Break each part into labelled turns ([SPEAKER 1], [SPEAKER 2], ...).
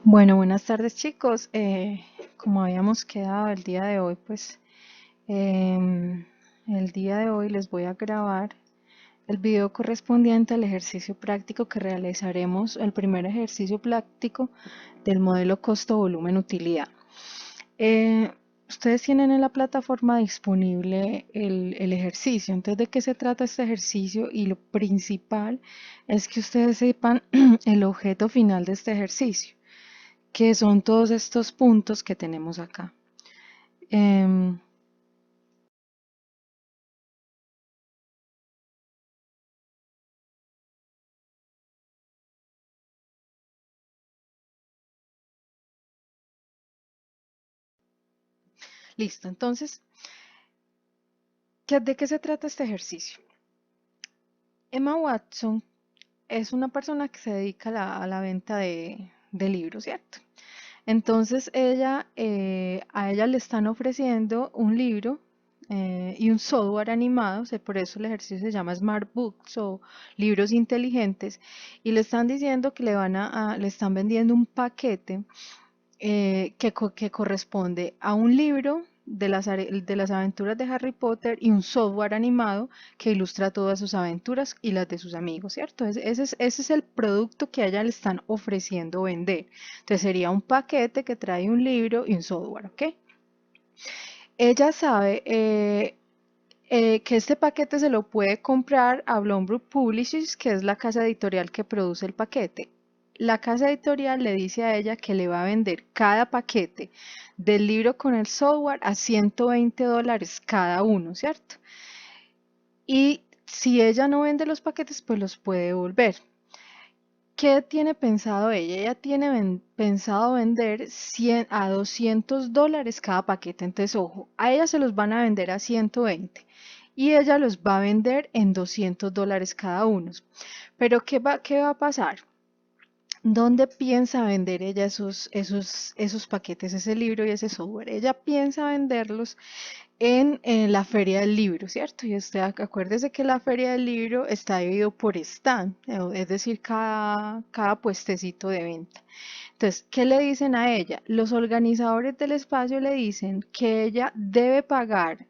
[SPEAKER 1] Bueno, buenas tardes chicos. Como habíamos quedado el día de hoy, pues el día de hoy les voy a grabar el video correspondiente al ejercicio práctico que realizaremos, el primer ejercicio práctico del modelo costo-volumen-utilidad. Ustedes tienen en la plataforma disponible el ejercicio. Entonces, ¿de qué se trata este ejercicio? Y lo principal es que ustedes sepan el objeto final de este ejercicio, que son todos estos puntos que tenemos acá. Em, Listo, entonces, ¿de qué se trata este ejercicio? Emma Watson es una persona que se dedica a la venta de libros, ¿cierto? Entonces a ella le están ofreciendo un libro y un software animado, o sea, por eso el ejercicio se llama Smart Books o libros inteligentes, y le están diciendo que le están vendiendo un paquete que corresponde a un libro de las aventuras de Harry Potter y un software animado que ilustra todas sus aventuras y las de sus amigos, ¿cierto? Ese es el producto que a ella le están ofreciendo vender. Entonces sería un paquete que trae un libro y un software, ¿ok? Ella sabe que este paquete se lo puede comprar a Blumberg Publishers, que es la casa editorial que produce el paquete. La casa editorial le dice a ella que le va a vender cada paquete del libro con el software a $120 cada uno, ¿cierto? Y si ella no vende los paquetes, pues los puede devolver. ¿Qué tiene pensado ella? Ella tiene pensado vender 100 a $200 cada paquete. Entonces, ojo, a ella se los van a vender a 120 y ella los va a vender en $200 cada uno. Pero qué va a pasar? ¿Dónde piensa vender ella esos paquetes, ese libro y ese software? Ella piensa venderlos en la feria del libro, ¿cierto? Y usted acuérdese que la feria del libro está dividido por stand, es decir, cada puestecito de venta. Entonces, ¿qué le dicen a ella? Los organizadores del espacio le dicen que ella debe pagar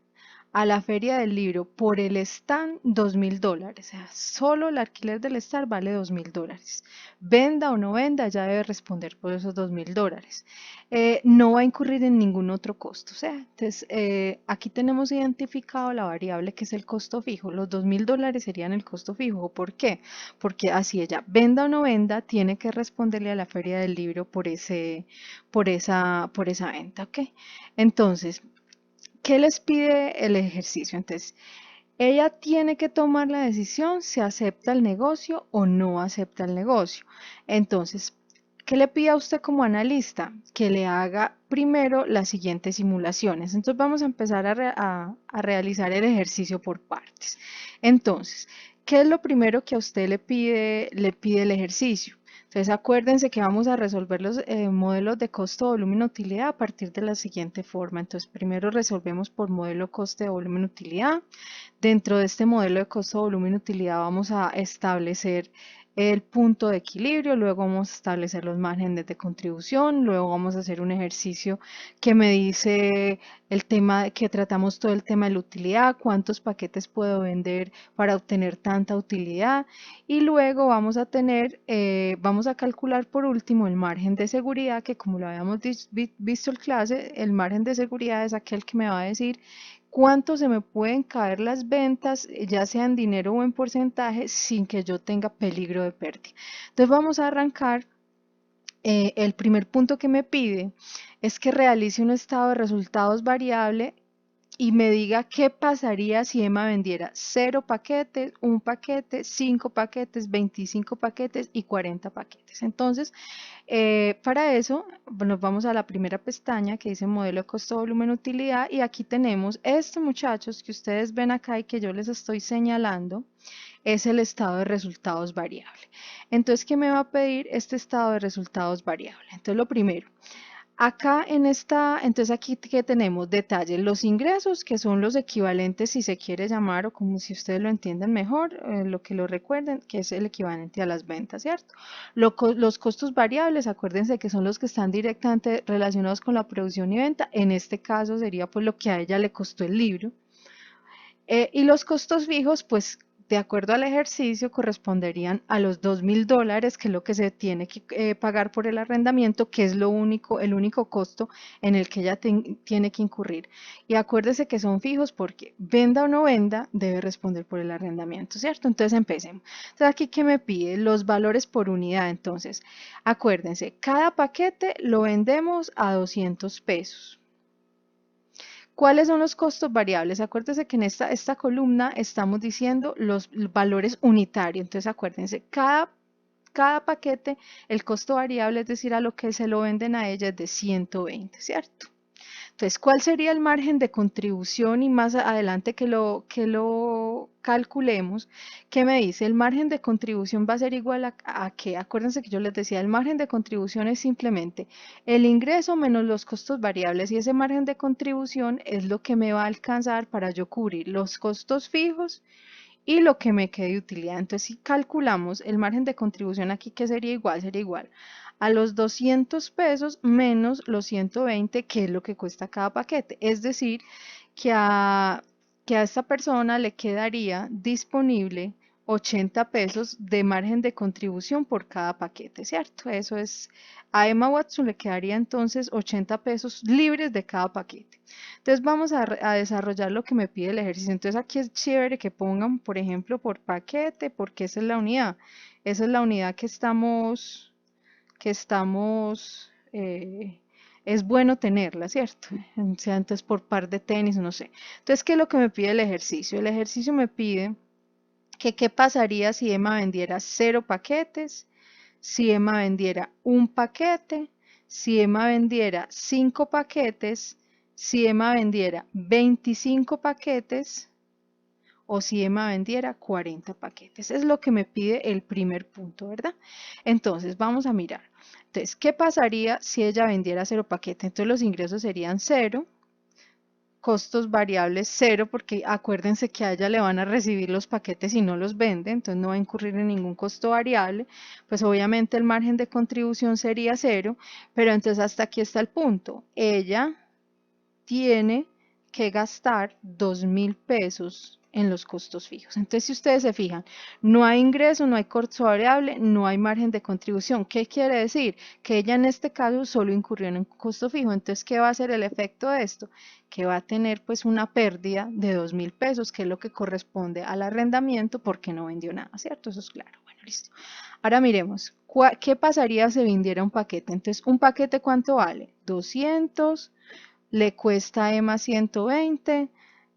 [SPEAKER 1] a la feria del libro por el stand $2.000. O sea, solo el alquiler del stand vale $2.000. Venda o no venda, ella debe responder por esos $2.000. No va a incurrir en ningún otro costo. O sea, entonces aquí tenemos identificado la variable que es el costo fijo. Los $2.000 serían el costo fijo. ¿Por qué? Porque así ella venda o no venda, tiene que responderle a la feria del libro por esa venta. ¿Ok? Entonces, ¿qué les pide el ejercicio? Entonces, ella tiene que tomar la decisión si acepta el negocio o no acepta el negocio. Entonces, ¿qué le pide a usted como analista? Que le haga primero las siguientes simulaciones. Entonces, vamos a empezar a realizar el ejercicio por partes. Entonces, ¿qué es lo primero que a usted le pide el ejercicio? Entonces acuérdense que vamos a resolver los modelos de costo, volumen, utilidad a partir de la siguiente forma. Entonces primero resolvemos por modelo coste, volumen, utilidad. Dentro de este modelo de costo, volumen, utilidad vamos a establecer el punto de equilibrio, luego vamos a establecer los márgenes de contribución, luego vamos a hacer un ejercicio que me dice el tema, que tratamos todo el tema de la utilidad, cuántos paquetes puedo vender para obtener tanta utilidad y luego vamos a vamos a calcular por último el margen de seguridad, que como lo habíamos visto en clase, el margen de seguridad es aquel que me va a decir cuánto se me pueden caer las ventas, ya sea en dinero o en porcentaje, sin que yo tenga peligro de pérdida. Entonces vamos a arrancar. El primer punto que me pide es que realice un estado de resultados variable y me diga qué pasaría si Emma vendiera 0 paquetes, 1 paquete, 5 paquetes, 25 paquetes y 40 paquetes. Entonces, para eso nos vamos a la primera pestaña que dice modelo de costo, volumen, utilidad y aquí tenemos esto, muchachos, que ustedes ven acá y que yo les estoy señalando, es el estado de resultados variable. Entonces, ¿qué me va a pedir este estado de resultados variable? Entonces, lo primero, Acá en esta, entonces aquí que tenemos detalles, los ingresos que son los equivalentes, si se quiere llamar, o como si ustedes lo entienden mejor, lo que lo recuerden, que es el equivalente a las ventas, ¿cierto? Los costos variables, acuérdense que son los que están directamente relacionados con la producción y venta, en este caso sería pues lo que a ella le costó el libro. Y los costos fijos, pues de acuerdo al ejercicio, corresponderían a los $2.000, que es lo que se tiene que pagar por el arrendamiento, que es el único costo en el que ella tiene que incurrir. Y acuérdese que son fijos porque venda o no venda, debe responder por el arrendamiento, ¿cierto? Entonces empecemos. Entonces aquí, ¿qué me pide? Los valores por unidad. Entonces, acuérdense, cada paquete lo vendemos a 200 pesos. ¿Cuáles son los costos variables? Acuérdense que en esta columna estamos diciendo los valores unitarios. Entonces acuérdense, cada paquete, el costo variable, es decir, a lo que se lo venden a ella, es de 120, ¿cierto? Entonces, ¿cuál sería el margen de contribución? Y más adelante que lo calculemos, ¿qué me dice? El margen de contribución va a ser igual a ¿qué? Acuérdense que yo les decía, el margen de contribución es simplemente el ingreso menos los costos variables, y ese margen de contribución es lo que me va a alcanzar para yo cubrir los costos fijos y lo que me quede de utilidad. Entonces, si calculamos el margen de contribución aquí, ¿qué sería igual? Sería igual a los 200 pesos menos los 120, que es lo que cuesta cada paquete. Es decir, que a esta persona le quedaría disponible 80 pesos de margen de contribución por cada paquete, ¿cierto? Eso es, a Emma Watson le quedaría entonces 80 pesos libres de cada paquete. Entonces vamos a desarrollar lo que me pide el ejercicio. Entonces aquí es chévere que pongan, por ejemplo, por paquete, porque esa es la unidad. Esa es la unidad que estamos, es bueno tenerla, ¿cierto? O sea, entonces por par de tenis, no sé. Entonces, ¿qué es lo que me pide el ejercicio? El ejercicio me pide que qué pasaría si Emma vendiera 0 paquetes, si Emma vendiera un paquete, si Emma vendiera 5 paquetes, si Emma vendiera 25 paquetes o si Emma vendiera 40 paquetes. Es lo que me pide el primer punto, ¿verdad? Entonces, vamos a mirar. Entonces, ¿qué pasaría si ella vendiera 0 paquetes? Entonces, los ingresos serían 0, costos variables 0, porque acuérdense que a ella le van a recibir los paquetes y no los vende, entonces no va a incurrir en ningún costo variable, pues obviamente el margen de contribución sería 0, pero entonces hasta aquí está el punto. Ella tiene que gastar 2.000 pesos en los costos fijos. Entonces, si ustedes se fijan, no hay ingreso, no hay costo variable, no hay margen de contribución. ¿Qué quiere decir? Que ella en este caso solo incurrió en un costo fijo. Entonces, ¿qué va a ser el efecto de esto? Que va a tener pues una pérdida de 2.000 pesos, que es lo que corresponde al arrendamiento porque no vendió nada, ¿cierto? Eso es claro. Bueno, listo. Ahora miremos, ¿qué pasaría si vendiera un paquete? Entonces, ¿un paquete cuánto vale? 200, le cuesta a Emma 120,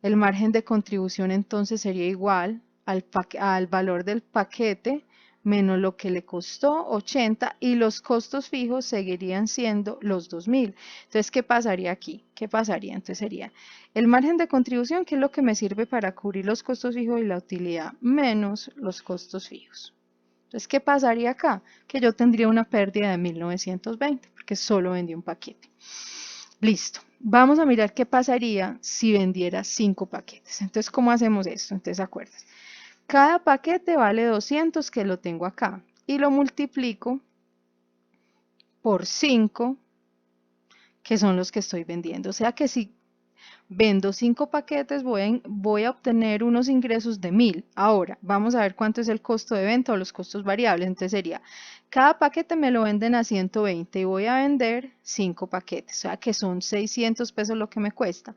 [SPEAKER 1] el margen de contribución entonces sería igual al valor del paquete menos lo que le costó 80, y los costos fijos seguirían siendo los 2.000. Entonces, ¿qué pasaría aquí? ¿Qué pasaría? Entonces sería el margen de contribución, que es lo que me sirve para cubrir los costos fijos y la utilidad, menos los costos fijos. Entonces, ¿qué pasaría acá? Que yo tendría una pérdida de 1.920 porque solo vendí un paquete. Listo. Vamos a mirar qué pasaría si vendiera 5 paquetes. Entonces, ¿cómo hacemos esto? Entonces, acuérdense. Cada paquete vale 200, que lo tengo acá, y lo multiplico por 5, que son los que estoy vendiendo. O sea que si vendo 5 paquetes, voy a obtener unos ingresos de 1.000. Ahora, vamos a ver cuánto es el costo de venta o los costos variables. Entonces sería, cada paquete me lo venden a 120 y voy a vender 5 paquetes. O sea que son 600 pesos lo que me cuesta.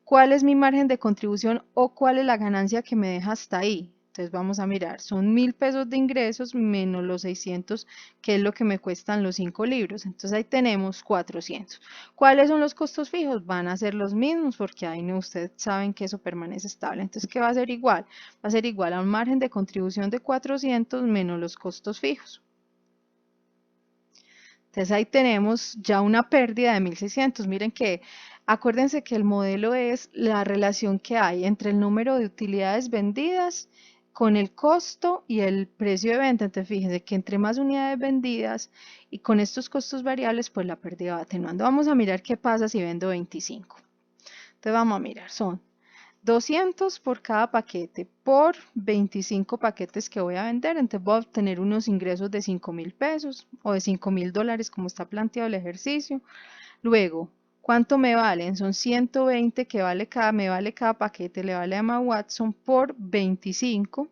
[SPEAKER 1] ¿Cuál es mi margen de contribución o cuál es la ganancia que me deja hasta ahí? Entonces vamos a mirar, son 1.000 pesos de ingresos menos los 600, que es lo que me cuestan los 5 libros. Entonces ahí tenemos 400. ¿Cuáles son los costos fijos? Van a ser los mismos porque ahí no, ustedes saben que eso permanece estable. Entonces, ¿qué va a ser igual? Va a ser igual a un margen de contribución de 400 menos los costos fijos. Entonces ahí tenemos ya una pérdida de 1.600. Miren que, acuérdense que el modelo es la relación que hay entre el número de utilidades vendidas con el costo y el precio de venta. Entonces fíjense que entre más unidades vendidas y con estos costos variables, pues la pérdida va atenuando. Vamos a mirar qué pasa si vendo 25. Entonces vamos a mirar, son 200 por cada paquete por 25 paquetes que voy a vender. Entonces voy a obtener unos ingresos de 5.000 pesos o de 5.000 dólares como está planteado el ejercicio. Luego, ¿cuánto me valen? Son 120 que me vale cada paquete, le vale a Emma Watson por 25,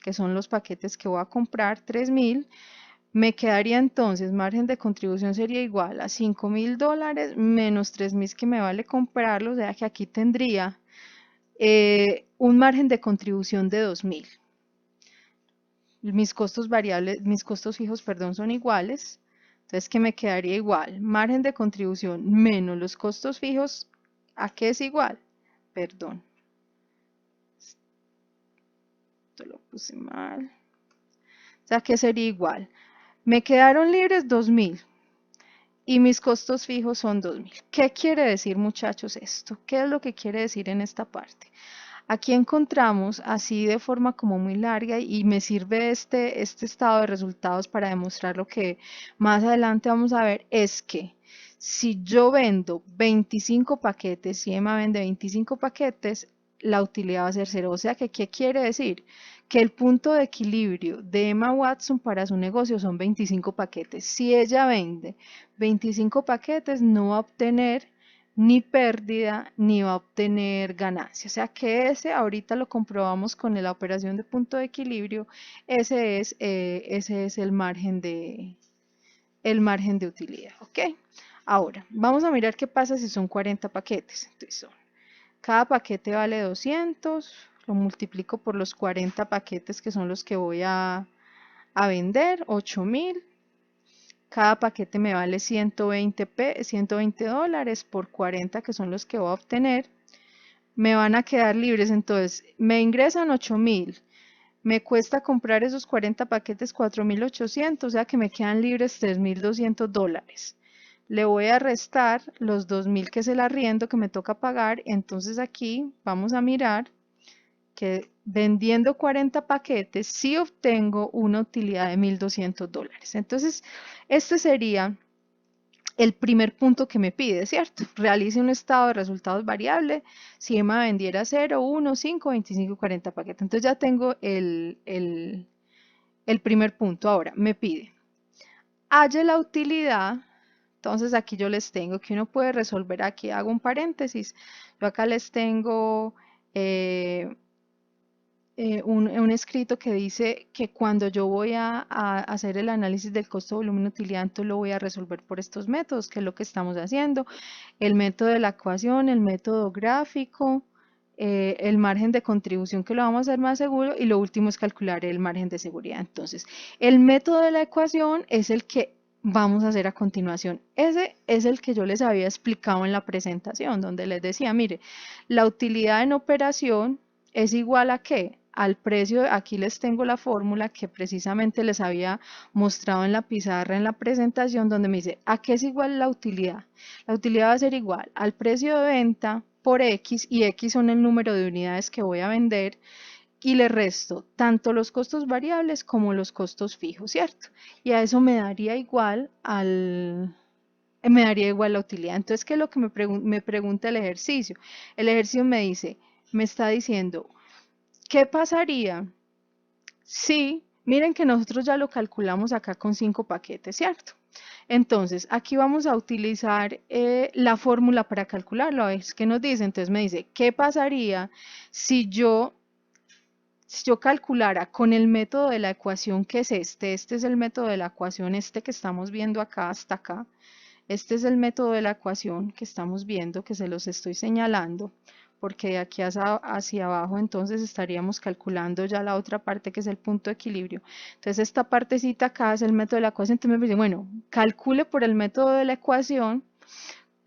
[SPEAKER 1] que son los paquetes que voy a comprar, 3.000. Me quedaría entonces, margen de contribución sería igual a 5.000 dólares menos 3.000 que me vale comprarlo, o sea que aquí tendría un margen de contribución de 2.000. Mis costos variables, mis costos fijos, perdón, son iguales. Entonces, ¿qué me quedaría igual? Margen de contribución menos los costos fijos, ¿a qué es igual? Perdón. Esto lo puse mal. O sea, ¿qué sería igual? Me quedaron libres 2.000 y mis costos fijos son 2.000. ¿Qué quiere decir, muchachos, esto? ¿Qué es lo que quiere decir en esta parte? Aquí encontramos así de forma como muy larga y me sirve este estado de resultados para demostrar lo que más adelante vamos a ver, es que si yo vendo 25 paquetes, si Emma vende 25 paquetes, la utilidad va a ser cero. O sea que, ¿qué quiere decir? Que el punto de equilibrio de Emma Watson para su negocio son 25 paquetes. Si ella vende 25 paquetes, no va a obtener ni pérdida ni va a obtener ganancia. O sea que ese ahorita lo comprobamos con la operación de punto de equilibrio. Ese es el margen de utilidad. ¿Ok? Ahora, vamos a mirar qué pasa si son 40 paquetes. Entonces, cada paquete vale 200, lo multiplico por los 40 paquetes que son los que voy a vender, 8.000. Cada paquete me vale 120 dólares por 40 que son los que voy a obtener. Me van a quedar libres, entonces me ingresan 8.000. Me cuesta comprar esos 40 paquetes 4.800, o sea que me quedan libres 3.200 dólares. Le voy a restar los 2.000 que es el arriendo que me toca pagar. Entonces aquí vamos a mirar que vendiendo 40 paquetes sí obtengo una utilidad de 1.200 dólares. Entonces, este sería el primer punto que me pide, ¿cierto? Realice un estado de resultados variable. Si Emma vendiera 0, 1, 5, 25, 40 paquetes. Entonces ya tengo el primer punto. Ahora, me pide, halle la utilidad. Entonces aquí yo les tengo que uno puede resolver, aquí hago un paréntesis. Yo acá les tengo un escrito que dice que cuando yo voy a hacer el análisis del costo volumen utilidad, entonces lo voy a resolver por estos métodos, que es lo que estamos haciendo. El método de la ecuación, el método gráfico, el margen de contribución que lo vamos a hacer más seguro y lo último es calcular el margen de seguridad. Entonces, el método de la ecuación es el que vamos a hacer a continuación. Ese es el que yo les había explicado en la presentación, donde les decía, mire, la utilidad en operación es igual a ¿qué? Al precio. Aquí les tengo la fórmula que precisamente les había mostrado en la pizarra en la presentación, donde me dice, ¿a qué es igual la utilidad? La utilidad va a ser igual al precio de venta por X, y X son el número de unidades que voy a vender, y le resto tanto los costos variables como los costos fijos, ¿cierto? Y a eso me daría igual la utilidad. Entonces, ¿qué es lo que me pregunta el ejercicio? El ejercicio me está diciendo, ¿qué pasaría si, miren que nosotros ya lo calculamos acá con 5 paquetes, ¿cierto? Entonces, aquí vamos a utilizar la fórmula para calcularlo. A ver qué nos dice. Entonces me dice, ¿qué pasaría si yo calculara con el método de la ecuación que es este es el método de la ecuación, este que estamos viendo acá hasta acá? Este es el método de la ecuación que estamos viendo, que se los estoy señalando, porque de aquí hacia abajo entonces estaríamos calculando ya la otra parte que es el punto de equilibrio. Entonces esta partecita acá es el método de la ecuación. Entonces me dice, bueno, calcule por el método de la ecuación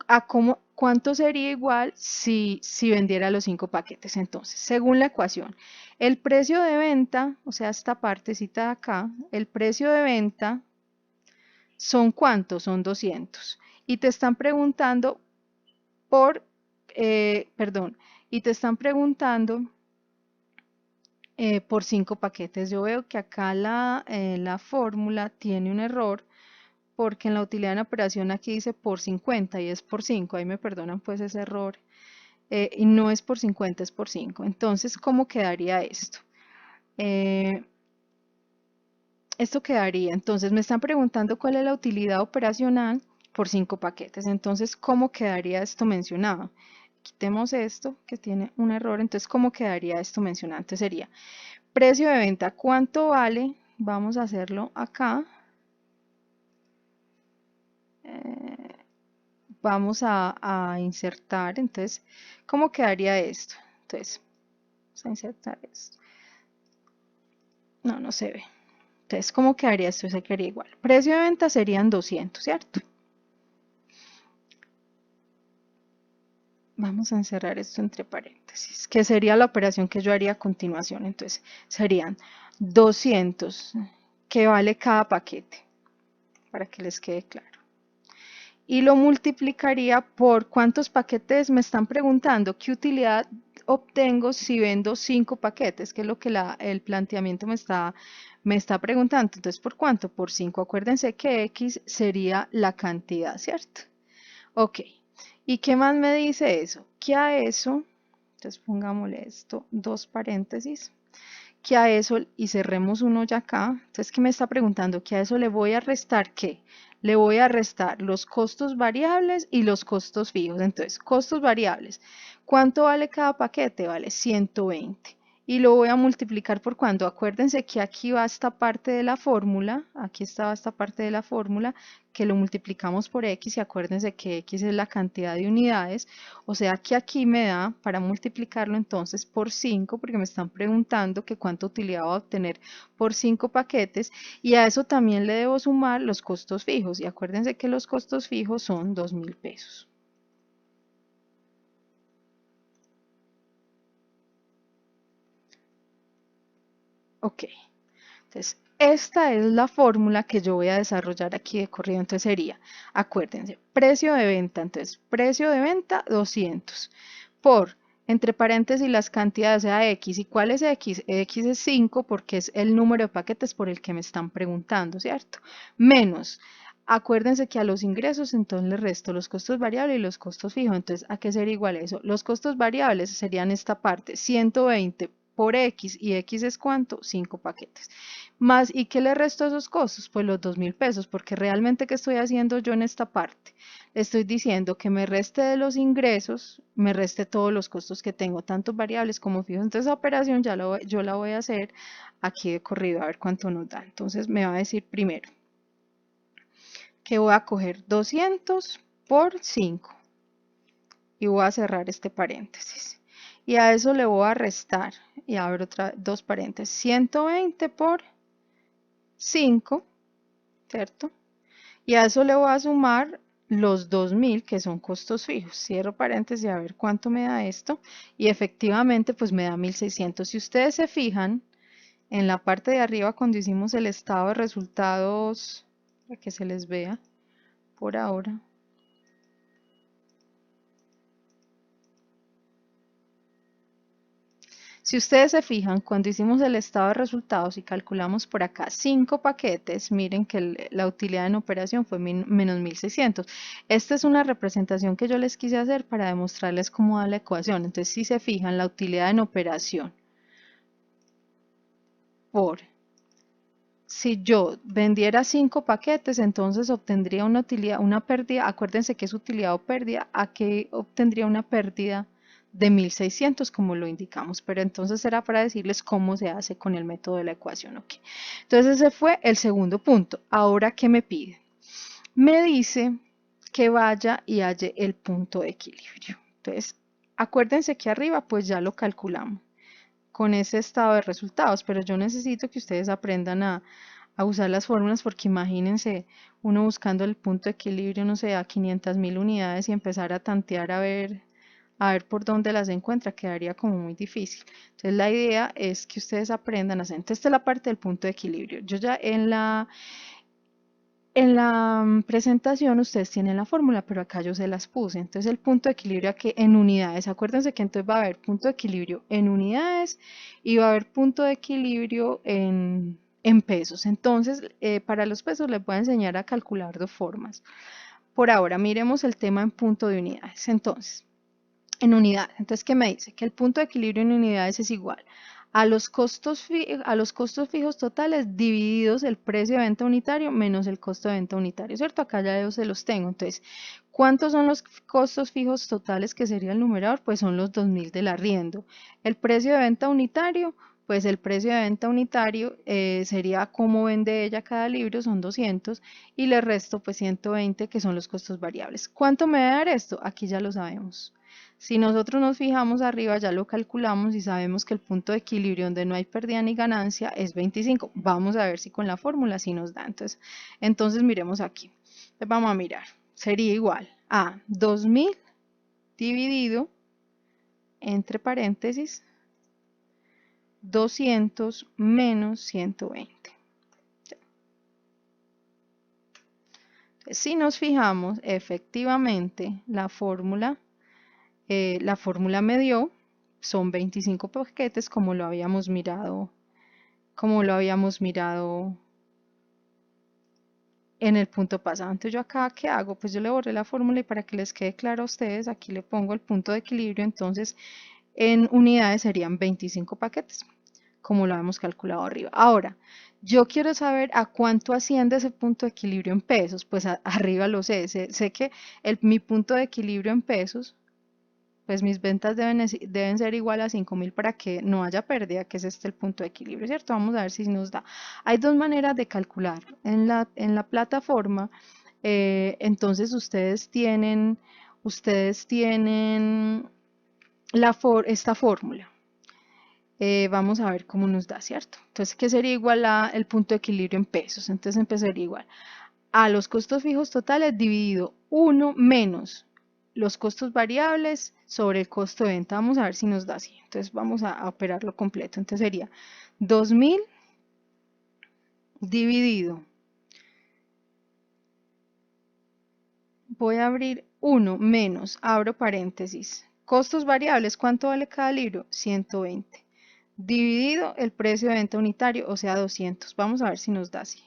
[SPEAKER 1] a cuánto sería igual si vendiera los 5 paquetes. Entonces, según la ecuación, el precio de venta, o sea, esta partecita de acá, el precio de venta ¿son cuántos? Son 200. Y te están preguntando perdón, y te están preguntando por 5 paquetes. Yo veo que acá la fórmula tiene un error porque en la utilidad en operación aquí dice por 50 y es por 5. Ahí me perdonan pues ese error. Y no es por 50, es por 5. Entonces, ¿cómo quedaría esto? Esto quedaría, entonces me están preguntando cuál es la utilidad operacional por 5 paquetes. Entonces, ¿cómo quedaría esto mencionado? Quitemos esto que tiene un error. Entonces, ¿cómo quedaría esto mencionado? Entonces sería precio de venta, ¿cuánto vale? Vamos a hacerlo acá. Vamos a insertar. Entonces, ¿cómo quedaría esto? Entonces, vamos a insertar esto. No se ve. Entonces, ¿cómo quedaría esto? Se quedaría igual. Precio de venta serían 200, ¿cierto? Vamos a encerrar esto entre paréntesis, que sería la operación que yo haría a continuación. Entonces, serían 200, que vale cada paquete, para que les quede claro. Y lo multiplicaría por cuántos paquetes me están preguntando, qué utilidad obtengo si vendo 5 paquetes, que es lo que el planteamiento me está preguntando. Entonces, ¿por cuánto? Por 5. Acuérdense que X sería la cantidad, ¿cierto? Ok. ¿Y qué más me dice eso? Que a eso, entonces pongámosle esto, 2 paréntesis, que a eso, y cerremos uno ya acá, entonces ¿qué me está preguntando? Que a eso le voy a restar, ¿qué? Le voy a restar los costos variables y los costos fijos. Entonces, costos variables, ¿cuánto vale cada paquete? Vale 120. Y lo voy a multiplicar por cuánto. Acuérdense que aquí va esta parte de la fórmula, aquí estaba esta parte de la fórmula, que lo multiplicamos por X, y acuérdense que X es la cantidad de unidades, o sea que aquí me da para multiplicarlo entonces por 5, porque me están preguntando que cuánta utilidad va a obtener por 5 paquetes, y a eso también le debo sumar los costos fijos, y acuérdense que los costos fijos son 2.000 pesos. Ok, entonces esta es la fórmula que yo voy a desarrollar aquí de corrido. Entonces sería, acuérdense, precio de venta, entonces precio de venta 200 por, entre paréntesis, las cantidades, sea X. ¿Y cuál es X? X es 5 porque es el número de paquetes por el que me están preguntando, ¿cierto? Menos, acuérdense que a los ingresos entonces le resto los costos variables y los costos fijos. Entonces, ¿a qué sería igual eso? Los costos variables serían esta parte, 120 por X, y X es ¿cuánto? 5 paquetes. Más, ¿y qué le resto a esos costos? Pues los 2.000 pesos, porque realmente ¿qué estoy haciendo yo en esta parte? Estoy diciendo que me reste de los ingresos, me reste todos los costos que tengo, tanto variables como fijos. Entonces esa operación yo la voy a hacer aquí de corrido, a ver cuánto nos da. Entonces me va a decir primero que voy a coger 200 por 5 y voy a cerrar este paréntesis. Y a eso le voy a restar, y abro dos paréntesis, 120 por 5, ¿cierto? Y a eso le voy a sumar los 2.000, que son costos fijos. Cierro paréntesis a ver cuánto me da esto. Y efectivamente, pues me da 1.600. Si ustedes se fijan, en la parte de arriba, cuando hicimos el estado de resultados, para que se les vea por ahora. Si ustedes se fijan, cuando hicimos el estado de resultados y calculamos por acá 5 paquetes, miren que la utilidad en operación fue menos 1.600. Esta es una representación que yo les quise hacer para demostrarles cómo da la ecuación. Entonces, si se fijan, la utilidad en operación por, si yo vendiera 5 paquetes, entonces obtendría una utilidad, una pérdida. Acuérdense que es utilidad o pérdida, a que obtendría una pérdida de 1.600 como lo indicamos, pero entonces era para decirles cómo se hace con el método de la ecuación. Okay. Entonces ese fue el segundo punto. Ahora, ¿qué me pide? Me dice que vaya y halle el punto de equilibrio. Entonces, acuérdense que arriba pues ya lo calculamos con ese estado de resultados, pero yo necesito que ustedes aprendan a usar las fórmulas, porque imagínense uno buscando el punto de equilibrio, no sé, a 500.000 unidades y empezar a tantear a ver por dónde las encuentra, quedaría como muy difícil. Entonces la idea es que ustedes aprendan a hacer. Entonces esta es la parte del punto de equilibrio. Yo ya en En la presentación ustedes tienen la fórmula, pero acá yo se las puse. Entonces el punto de equilibrio aquí en unidades. Acuérdense que entonces va a haber punto de equilibrio en unidades y va a haber punto de equilibrio en pesos. Entonces para los pesos les voy a enseñar a calcular dos formas. Por ahora miremos el tema en punto de unidades. Entonces, en unidades. Entonces, ¿qué me dice? Que el punto de equilibrio en unidades es igual a los costos fijos totales divididos el precio de venta unitario menos el costo de venta unitario, ¿cierto? Acá ya yo se los tengo. Entonces, ¿cuántos son los costos fijos totales que sería el numerador? Pues son los 2.000 del arriendo. El precio de venta unitario, pues el precio de venta unitario sería cómo vende ella cada libro, son 200, y le resto pues 120 que son los costos variables. ¿Cuánto me va a dar esto? Aquí ya lo sabemos. Si nosotros nos fijamos arriba, ya lo calculamos y sabemos que el punto de equilibrio donde no hay pérdida ni ganancia es 25. Vamos a ver si con la fórmula sí nos da. Entonces miremos aquí. Vamos a mirar. Sería igual a 2000 dividido entre paréntesis 200 menos 120. Si nos fijamos, efectivamente la fórmula me dio, son 25 paquetes como lo habíamos mirado en el punto pasado. Entonces yo acá, ¿qué hago? Pues yo le borré la fórmula y para que les quede claro a ustedes, aquí le pongo el punto de equilibrio. Entonces en unidades serían 25 paquetes, como lo hemos calculado arriba. Ahora, yo quiero saber a cuánto asciende ese punto de equilibrio en pesos. Pues arriba lo sé que mi punto de equilibrio en pesos, pues mis ventas deben ser igual a 5.000 para que no haya pérdida, que es el punto de equilibrio, ¿cierto? Vamos a ver si nos da. Hay dos maneras de calcular. En la plataforma, entonces ustedes tienen esta fórmula. Vamos a ver cómo nos da, ¿cierto? Entonces, ¿qué sería igual a el punto de equilibrio en pesos? Entonces empezaría igual a los costos fijos totales dividido 1 menos los costos variables sobre el costo de venta. Vamos a ver si nos da así. Entonces vamos a operarlo completo. Entonces sería 2000 dividido. Voy a abrir 1 menos, abro paréntesis. Costos variables, ¿cuánto vale cada libro? 120. Dividido el precio de venta unitario, o sea 200. Vamos a ver si nos da así.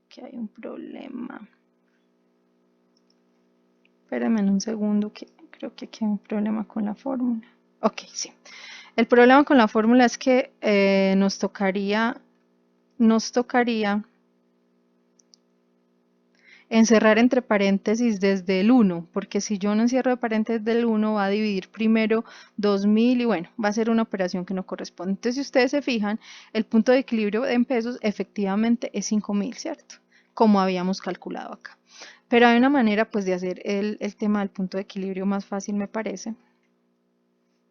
[SPEAKER 1] Aquí hay un problema. Espérenme un segundo que creo que aquí hay un problema con la fórmula. Ok, sí. El problema con la fórmula es que nos tocaría encerrar entre paréntesis desde el 1, porque si yo no encierro de paréntesis del 1 va a dividir primero 2000 y bueno, va a ser una operación que no corresponde. Entonces si ustedes se fijan, el punto de equilibrio en pesos efectivamente es 5.000, ¿cierto? Como habíamos calculado acá. Pero hay una manera pues de hacer el tema del punto de equilibrio más fácil, me parece.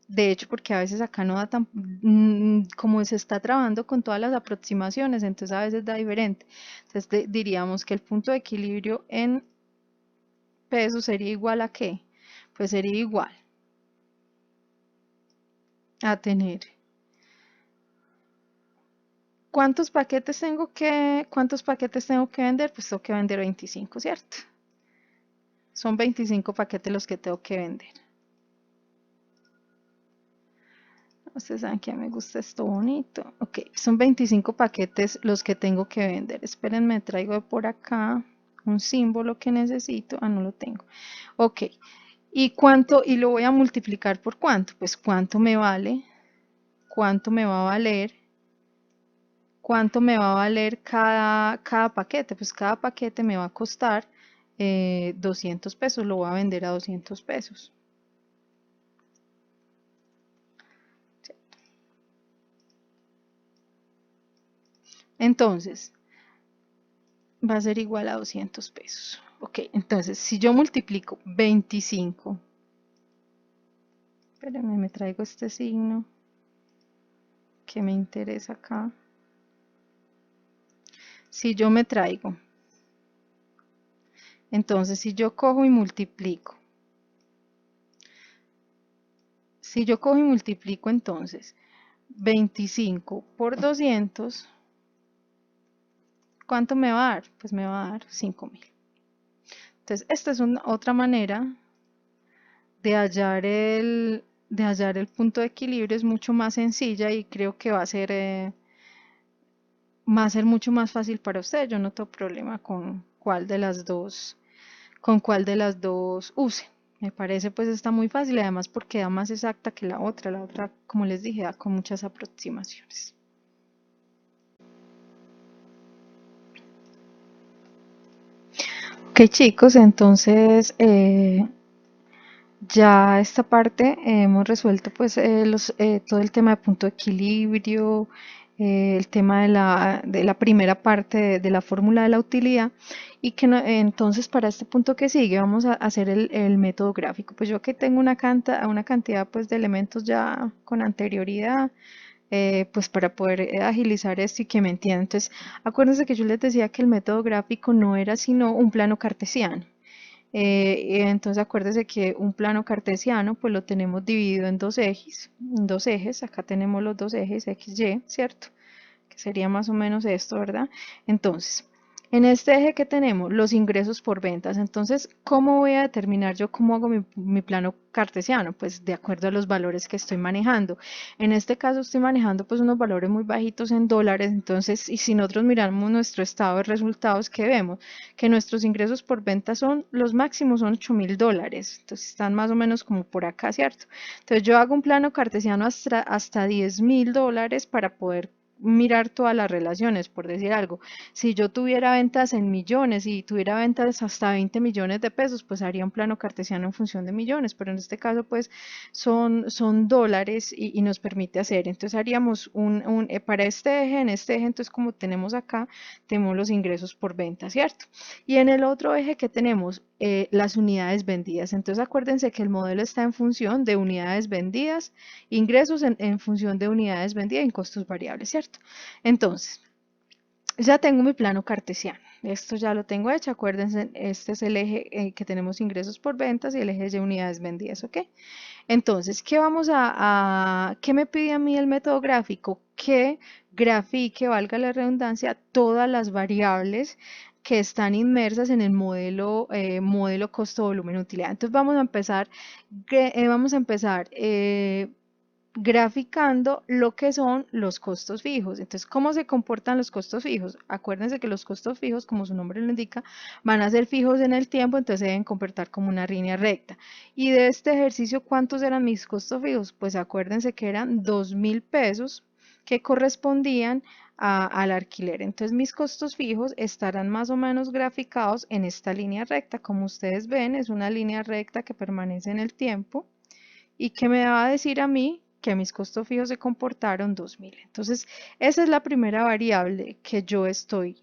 [SPEAKER 1] De hecho, porque a veces acá no da tan, como se está trabajando con todas las aproximaciones, entonces a veces da diferente. Entonces diríamos que el punto de equilibrio en pesos sería igual a ¿qué? Pues sería igual a tener. ¿Cuántos paquetes tengo que vender? Pues tengo que vender 25, ¿cierto? Son 25 paquetes los que tengo que vender. Ustedes saben que a mí me gusta esto bonito. Ok, son 25 paquetes los que tengo que vender. Espérenme, traigo de por acá un símbolo que necesito. Ah, no lo tengo. Ok, ¿y cuánto? Y lo voy a multiplicar por cuánto. Pues cuánto me vale, cuánto me va a valer, cuánto me va a valer cada paquete. Pues cada paquete me va a costar 200 pesos. Lo voy a vender a 200 pesos. Entonces, va a ser igual a 200 pesos. Ok, entonces si yo multiplico 25, espérenme, me traigo este signo que me interesa acá. Si yo me traigo, entonces si yo cojo y multiplico, entonces 25 por 200, ¿Cuánto me va a dar? Pues me va a dar 5.000. Entonces, esta es otra manera de hallar el punto de equilibrio, es mucho más sencilla y creo que va a ser mucho más fácil para usted. Yo no tengo problema con cuál de las dos use. Me parece pues está muy fácil, además porque da más exacta que la otra, como les dije, da con muchas aproximaciones. Ok chicos, entonces ya esta parte hemos resuelto pues todo el tema de punto de equilibrio, el tema de la primera parte de la fórmula de la utilidad y que entonces para este punto que sigue vamos a hacer el método gráfico. Pues yo aquí tengo una cantidad pues de elementos ya con anterioridad, pues para poder agilizar esto y que me entiendan. Entonces acuérdense que yo les decía que el método gráfico no era sino un plano cartesiano. Entonces acuérdese que un plano cartesiano pues lo tenemos dividido en dos ejes, acá tenemos los dos ejes X, Y, ¿cierto? Que sería más o menos esto, ¿verdad? Entonces, en este eje que tenemos los ingresos por ventas, entonces, ¿cómo voy a determinar yo cómo hago mi plano cartesiano? Pues de acuerdo a los valores que estoy manejando. En este caso estoy manejando pues unos valores muy bajitos en dólares, entonces, y si nosotros miramos nuestro estado de resultados, ¿qué vemos? Que nuestros ingresos por venta son, los máximos son $8.000, entonces están más o menos como por acá, ¿cierto? Entonces yo hago un plano cartesiano hasta $10.000 para poder mirar todas las relaciones, por decir algo. Si yo tuviera ventas en millones y tuviera ventas hasta 20 millones de pesos, pues haría un plano cartesiano en función de millones, pero en este caso pues son dólares y nos permite hacer. Entonces haríamos para este eje, en este eje, entonces como tenemos acá, tenemos los ingresos por venta, ¿cierto? Y en el otro eje que tenemos las unidades vendidas. Entonces acuérdense que el modelo está en función de unidades vendidas, ingresos en función de unidades vendidas y costos variables, ¿cierto? Entonces, ya tengo mi plano cartesiano. Esto ya lo tengo hecho. Acuérdense, este es el eje que tenemos ingresos por ventas y el eje de unidades vendidas, ¿ok? Entonces, ¿qué me pide a mí el método gráfico? Que grafique, valga la redundancia, todas las variables que están inmersas en el modelo costo, volumen, utilidad. Entonces vamos a empezar graficando lo que son los costos fijos. Entonces, ¿cómo se comportan los costos fijos? Acuérdense que los costos fijos, como su nombre lo indica, van a ser fijos en el tiempo, entonces se deben comportar como una línea recta. Y de este ejercicio, ¿cuántos eran mis costos fijos? Pues acuérdense que eran 2.000 pesos que correspondían al alquiler. Entonces, mis costos fijos estarán más o menos graficados en esta línea recta. Como ustedes ven, es una línea recta que permanece en el tiempo y que me va a decir a mí que mis costos fijos se comportaron 2.000. Entonces, esa es la primera variable que yo estoy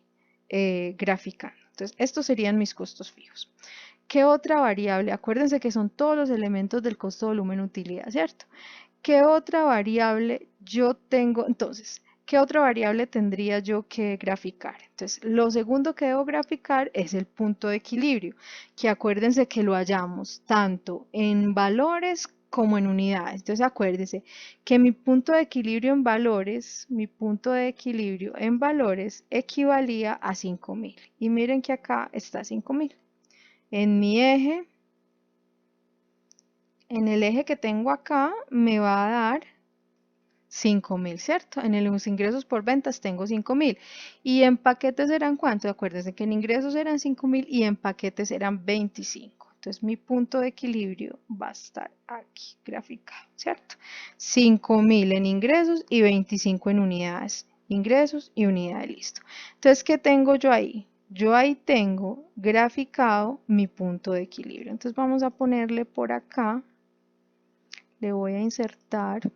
[SPEAKER 1] graficando. Entonces, estos serían mis costos fijos. ¿Qué otra variable? Acuérdense que son todos los elementos del costo, volumen, utilidad, ¿cierto? ¿Qué otra variable yo tengo? Entonces, ¿qué otra variable tendría yo que graficar? Entonces, lo segundo que debo graficar es el punto de equilibrio, que acuérdense que lo hallamos tanto en valores como en unidades. Entonces, acuérdense que mi punto de equilibrio en valores equivalía a 5.000. Y miren que acá está 5.000. En mi eje, en el eje que tengo acá, me va a dar 5.000, ¿cierto? En los ingresos por ventas tengo 5.000. ¿Y en paquetes eran cuánto? Acuérdense que en ingresos eran 5.000 y en paquetes eran 25. Entonces mi punto de equilibrio va a estar aquí graficado, ¿cierto? 5.000 en ingresos y 25 en unidades. Ingresos y unidades, listo. Entonces, ¿qué tengo yo ahí? Yo ahí tengo graficado mi punto de equilibrio. Entonces vamos a ponerle por acá, le voy a insertarle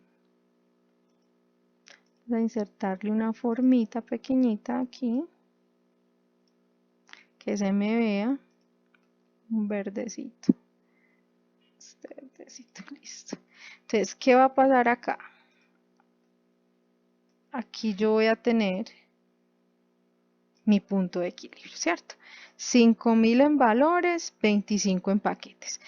[SPEAKER 1] una formita pequeñita aquí, que se me vea un verdecito. Este verdecito, listo. Entonces, ¿qué va a pasar acá? Aquí yo voy a tener mi punto de equilibrio, ¿cierto? 5.000 en valores, 25 en paquetes.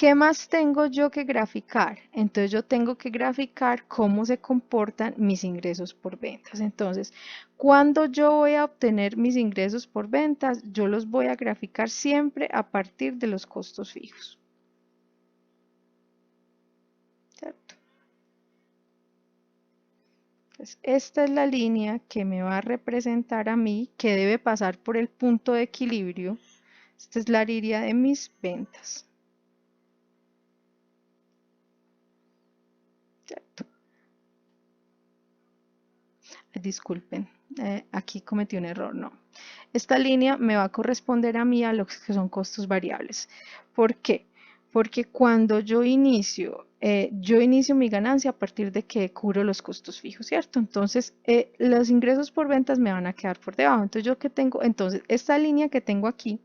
[SPEAKER 1] ¿Qué más tengo yo que graficar? Entonces yo tengo que graficar cómo se comportan mis ingresos por ventas. Entonces, cuando yo voy a obtener mis ingresos por ventas, yo los voy a graficar siempre a partir de los costos fijos. ¿Cierto? Entonces, esta es la línea que me va a representar a mí, que debe pasar por el punto de equilibrio. Esta es la línea de mis ventas. ¿Cierto? Disculpen, aquí cometí un error, no. Esta línea me va a corresponder a mí a los que son costos variables. ¿Por qué? Porque cuando yo inicio mi ganancia a partir de que cubro los costos fijos, ¿cierto? Entonces, los ingresos por ventas me van a quedar por debajo. Entonces, ¿yo qué tengo? Entonces, esta línea que tengo aquí,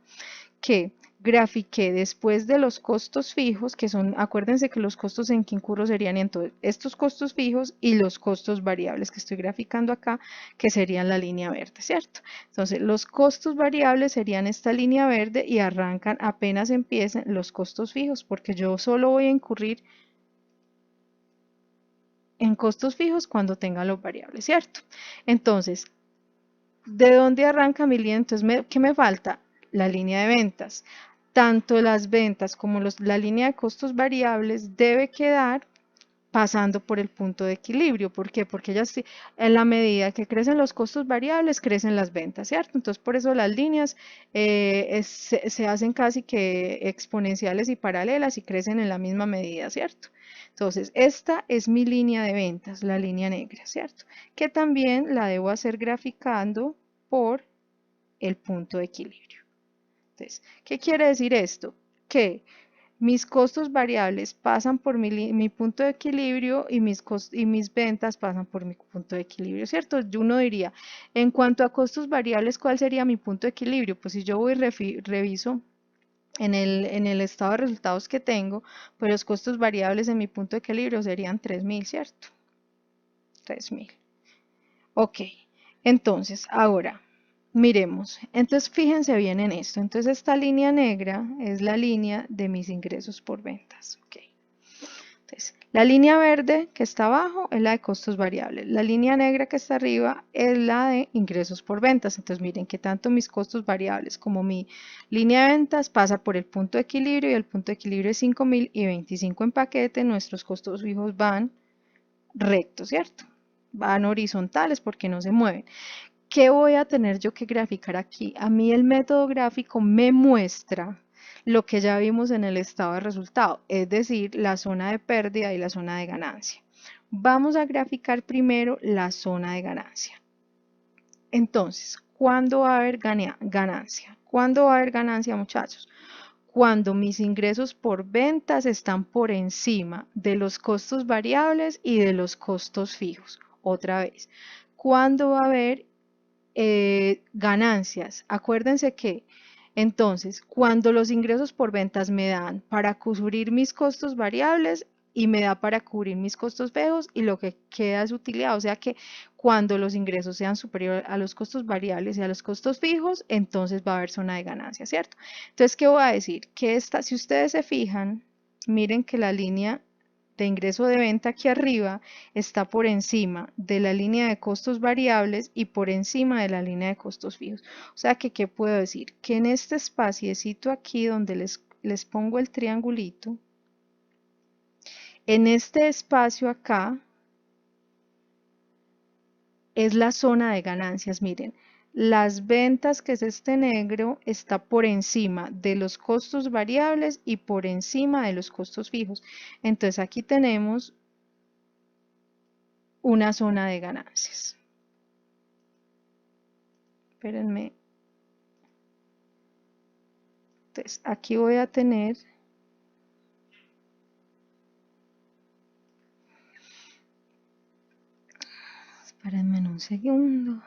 [SPEAKER 1] que grafiqué después de los costos fijos, que son, acuérdense que los costos en que incurro serían entonces estos costos fijos y los costos variables que estoy graficando acá, que serían la línea verde, ¿cierto? Entonces, los costos variables serían esta línea verde y arrancan apenas empiecen los costos fijos, porque yo solo voy a incurrir en costos fijos cuando tenga los variables, ¿cierto? Entonces, ¿de dónde arranca mi línea? Entonces, ¿qué me falta? La línea de ventas. Tanto las ventas como la línea de costos variables debe quedar pasando por el punto de equilibrio. ¿Por qué? Porque ellas, en la medida que crecen los costos variables, crecen las ventas, ¿cierto? Entonces, por eso las líneas se hacen casi que exponenciales y paralelas y crecen en la misma medida, ¿cierto? Entonces, esta es mi línea de ventas, la línea negra, ¿cierto? Que también la debo hacer graficando por el punto de equilibrio. Entonces, ¿qué quiere decir esto? Que mis costos variables pasan por mi punto de equilibrio y mis ventas pasan por mi punto de equilibrio, ¿cierto? Uno diría, en cuanto a costos variables, ¿cuál sería mi punto de equilibrio? Pues si yo voy y reviso en el estado de resultados que tengo, pues los costos variables en mi punto de equilibrio serían 3.000, ¿cierto? 3.000. Ok, entonces, ahora, miremos. Entonces, fíjense bien en esto. Entonces, esta línea negra es la línea de mis ingresos por ventas. Ok. Entonces, la línea verde que está abajo es la de costos variables. La línea negra que está arriba es la de ingresos por ventas. Entonces, miren que tanto mis costos variables como mi línea de ventas pasa por el punto de equilibrio y el punto de equilibrio es 5.000 y 25 en paquete. Nuestros costos fijos van rectos, ¿cierto? Van horizontales porque no se mueven. ¿Qué voy a tener yo que graficar aquí? A mí el método gráfico me muestra lo que ya vimos en el estado de resultado, es decir, la zona de pérdida y la zona de ganancia. Vamos a graficar primero la zona de ganancia. Entonces, ¿cuándo va a haber ganancia? ¿Cuándo va a haber ganancia, muchachos? Cuando mis ingresos por ventas están por encima de los costos variables y de los costos fijos. Otra vez, ¿cuándo va a haber ganancias? Acuérdense que entonces, cuando los ingresos por ventas me dan para cubrir mis costos variables y me da para cubrir mis costos fijos y lo que queda es utilidad, o sea que cuando los ingresos sean superiores a los costos variables y a los costos fijos, entonces va a haber zona de ganancia, ¿cierto? Entonces, ¿qué voy a decir? Que si ustedes se fijan, miren que la línea de ingreso de venta aquí arriba está por encima de la línea de costos variables y por encima de la línea de costos fijos. O sea que, ¿qué puedo decir? Que en este espaciecito aquí donde les pongo el triangulito, en este espacio acá es la zona de ganancias. Miren, las ventas, que es este negro, está por encima de los costos variables y por encima de los costos fijos. Entonces aquí tenemos una zona de ganancias. Espérenme. Entonces, aquí voy a tener espérenme un segundo.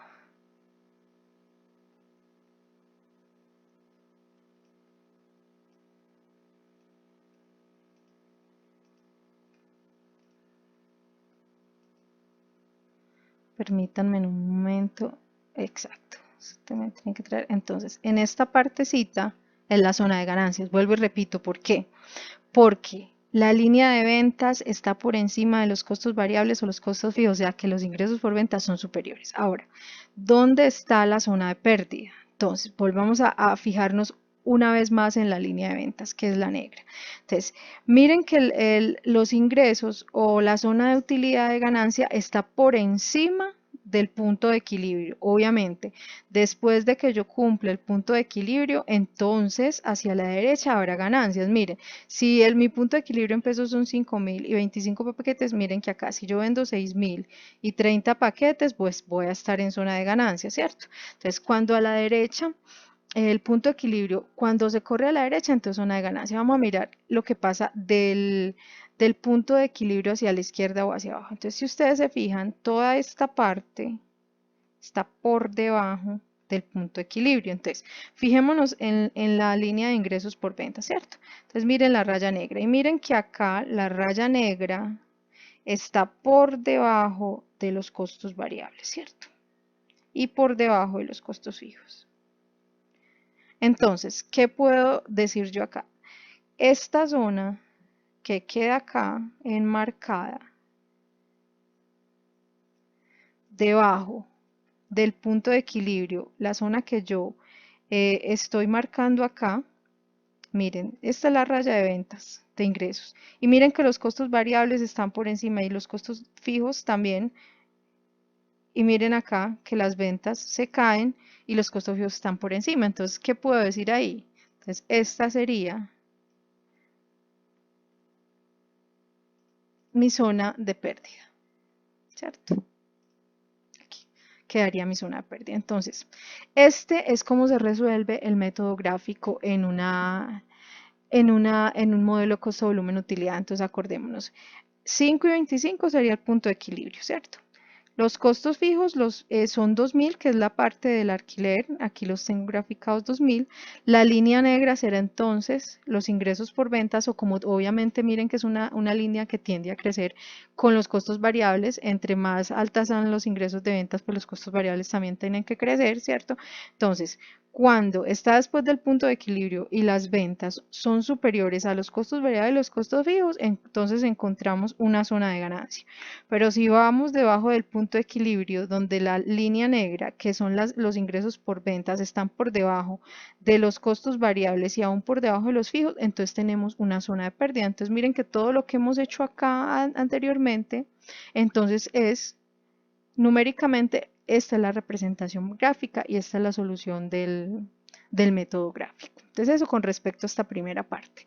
[SPEAKER 1] Permítanme un momento. Exacto. Usted me tiene que traer. Entonces, en esta partecita es la zona de ganancias. Vuelvo y repito, ¿por qué? porque la línea de ventas está por encima de los costos variables o los costos fijos, o sea que los ingresos por ventas son superiores. Ahora, ¿dónde está la zona de pérdida? Entonces, volvamos a fijarnos una vez más en la línea de ventas, que es la negra. Entonces, miren que los ingresos o la zona de utilidad de ganancia está por encima del punto de equilibrio. Obviamente, después de que yo cumpla el punto de equilibrio, entonces hacia la derecha habrá ganancias. Miren, si mi punto de equilibrio en pesos son 5.000 y 25 paquetes, miren que acá si yo vendo 6.000 y 30 paquetes, pues voy a estar en zona de ganancia, ¿cierto? Entonces, cuando a la derecha el punto de equilibrio, cuando se corre a la derecha, entonces zona de ganancia. Vamos a mirar lo que pasa del punto de equilibrio hacia la izquierda o hacia abajo. Entonces, si ustedes se fijan, toda esta parte está por debajo del punto de equilibrio. Entonces, fijémonos en la línea de ingresos por venta, ¿cierto? Entonces, miren la raya negra y miren que acá la raya negra está por debajo de los costos variables, ¿cierto? Y por debajo de los costos fijos. Entonces, ¿qué puedo decir yo acá? Esta zona que queda acá enmarcada debajo del punto de equilibrio, la zona que yo estoy marcando acá, miren, esta es la raya de ventas, de ingresos. Y miren que los costos variables están por encima y los costos fijos también. Y miren acá que las ventas se caen y los costos fijos están por encima. Entonces, ¿qué puedo decir ahí? Entonces, esta sería mi zona de pérdida, ¿cierto? Aquí quedaría mi zona de pérdida. Entonces, este es cómo se resuelve el método gráfico en un modelo costo-volumen-utilidad. Entonces, acordémonos, 5 y 25 sería el punto de equilibrio, ¿cierto? Los costos fijos son 2.000, que es la parte del alquiler. Aquí los tengo graficados 2.000. La línea negra será entonces los ingresos por ventas, o como obviamente miren que es una línea que tiende a crecer con los costos variables. Entre más altas sean los ingresos de ventas, pues los costos variables también tienen que crecer, ¿cierto? Entonces, cuando está después del punto de equilibrio y las ventas son superiores a los costos variables y los costos fijos, entonces encontramos una zona de ganancia. Pero si vamos debajo del punto de equilibrio, donde la línea negra, que son los ingresos por ventas, están por debajo de los costos variables y aún por debajo de los fijos, entonces tenemos una zona de pérdida. Entonces miren que todo lo que hemos hecho acá anteriormente, entonces es numéricamente, esta es la representación gráfica y esta es la solución del método gráfico. Entonces eso con respecto a esta primera parte.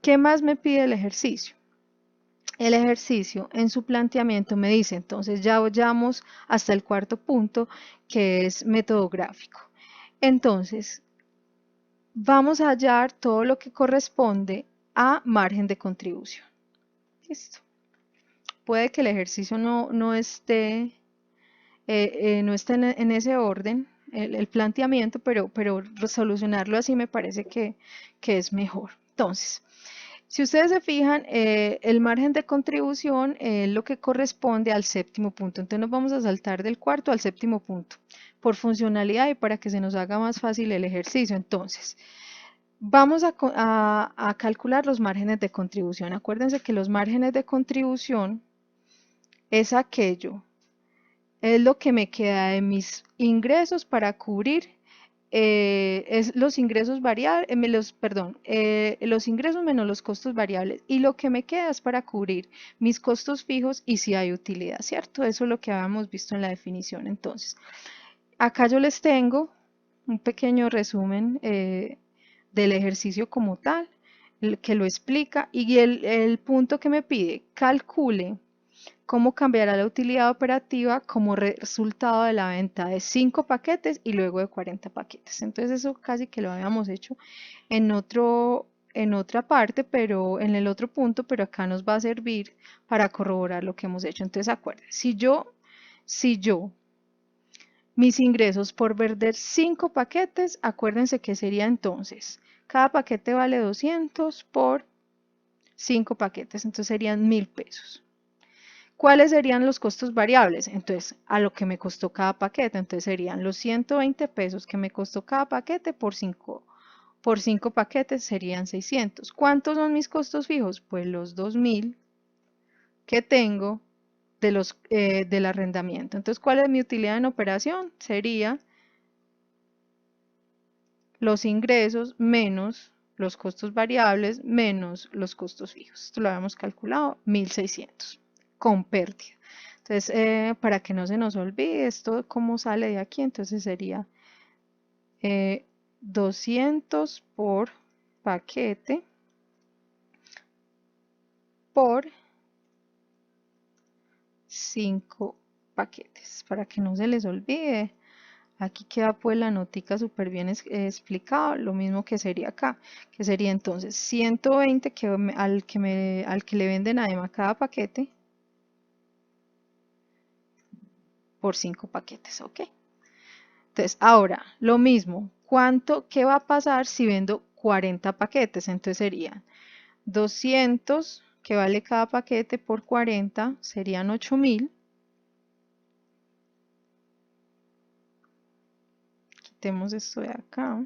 [SPEAKER 1] ¿Qué más me pide el ejercicio? El ejercicio en su planteamiento me dice, entonces ya vayamos hasta el cuarto punto, que es método gráfico. Entonces, vamos a hallar todo lo que corresponde a margen de contribución. Listo. Puede que el ejercicio no esté en ese orden, el planteamiento, pero solucionarlo así me parece que es mejor. Entonces, si ustedes se fijan, el margen de contribución es lo que corresponde al séptimo punto. Entonces nos vamos a saltar del cuarto al séptimo punto, por funcionalidad y para que se nos haga más fácil el ejercicio. Entonces, vamos a calcular los márgenes de contribución. Acuérdense que los márgenes de contribución es aquello, es lo que me queda de mis ingresos para cubrir es los ingresos variables, los ingresos menos los costos variables, y lo que me queda es para cubrir mis costos fijos y si hay utilidad, ¿cierto? Eso es lo que habíamos visto en la definición. Entonces, acá yo les tengo un pequeño resumen del ejercicio como tal, que lo explica, y el punto que me pide, calcule cómo cambiará la utilidad operativa como resultado de la venta de 5 paquetes y luego de 40 paquetes. Entonces eso casi que lo habíamos hecho en otra parte, pero en el otro punto, pero acá nos va a servir para corroborar lo que hemos hecho. Entonces acuérdense, si yo mis ingresos por vender 5 paquetes, acuérdense que sería entonces, cada paquete vale 200 por 5 paquetes, entonces serían 1.000 pesos. ¿Cuáles serían los costos variables? Entonces, a lo que me costó cada paquete. Entonces, serían los 120 pesos que me costó cada paquete por 5 por 5 paquetes serían 600. ¿Cuántos son mis costos fijos? Pues los 2000 que tengo del arrendamiento. Entonces, ¿cuál es mi utilidad en operación? Sería los ingresos menos los costos variables menos los costos fijos. Esto lo habíamos calculado, 1600 con pérdida. Entonces, para que no se nos olvide esto, cómo sale de aquí, entonces sería 200 por paquete por 5 paquetes. Para que no se les olvide, aquí queda pues la notica súper bien explicado, lo mismo que sería acá, que sería entonces 120 al que le venden además cada paquete por 5 paquetes, ¿ok? Entonces, ahora, lo mismo, ¿qué va a pasar si vendo 40 paquetes? Entonces serían 200 que vale cada paquete por 40, serían 8000. Quitemos esto de acá,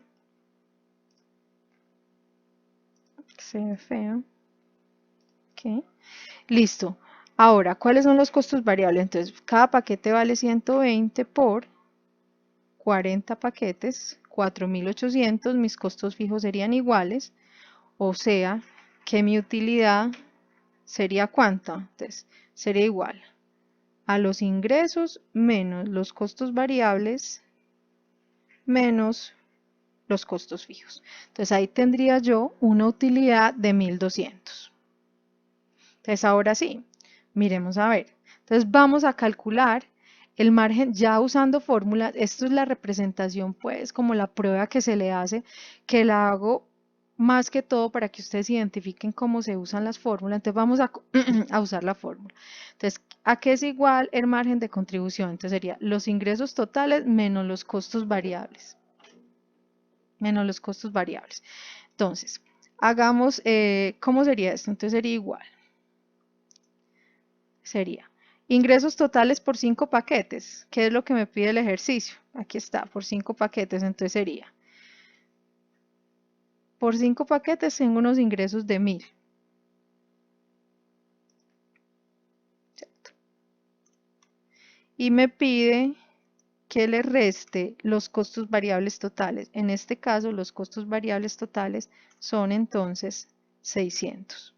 [SPEAKER 1] que se ve feo. Ok, listo. Ahora, ¿cuáles son los costos variables? Entonces, cada paquete vale 120 por 40 paquetes, 4800, mis costos fijos serían iguales, o sea, que mi utilidad sería ¿cuánta? Entonces, sería igual a los ingresos menos los costos variables menos los costos fijos. Entonces, ahí tendría yo una utilidad de 1200. Entonces, ahora sí, miremos a ver. Entonces, vamos a calcular el margen ya usando fórmulas. Esto es la representación, pues, como la prueba que se le hace, que la hago más que todo para que ustedes identifiquen cómo se usan las fórmulas. Entonces, vamos a usar la fórmula. Entonces, ¿a qué es igual el margen de contribución? Entonces, sería los ingresos totales menos los costos variables. Menos los costos variables. Entonces, hagamos, ¿cómo sería esto? Entonces, sería igual. Sería ingresos totales por 5 paquetes, que es lo que me pide el ejercicio. Aquí está, por 5 paquetes, entonces sería, por 5 paquetes tengo unos ingresos de 1000. ¿Cierto? Y me pide que le reste los costos variables totales. En este caso, los costos variables totales son entonces 600,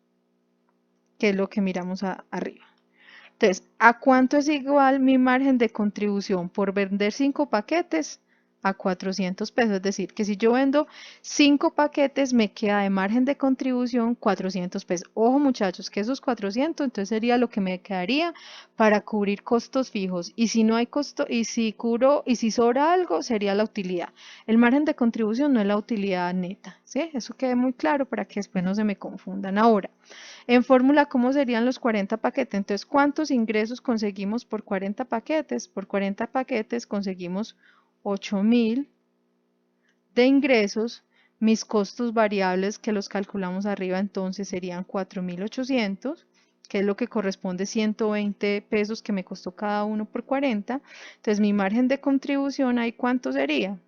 [SPEAKER 1] que es lo que miramos arriba. Entonces, ¿a cuánto es igual mi margen de contribución por vender 5 paquetes? A 400 pesos. Es decir, que si yo vendo 5 paquetes, me queda de margen de contribución 400 pesos. Ojo muchachos, que esos 400, entonces sería lo que me quedaría para cubrir costos fijos. Y si no hay costo, y si sobra algo, sería la utilidad. El margen de contribución no es la utilidad neta. ¿Sí? Eso quede muy claro para que después no se me confundan. Ahora, en fórmula, ¿cómo serían los 40 paquetes? Entonces, ¿cuántos ingresos conseguimos por 40 paquetes? Por 40 paquetes conseguimos 8000 de ingresos. Mis costos variables que los calculamos arriba entonces serían 4800, que es lo que corresponde 120 pesos que me costó cada uno por 40. Entonces, mi margen de contribución ahí, ¿cuánto sería?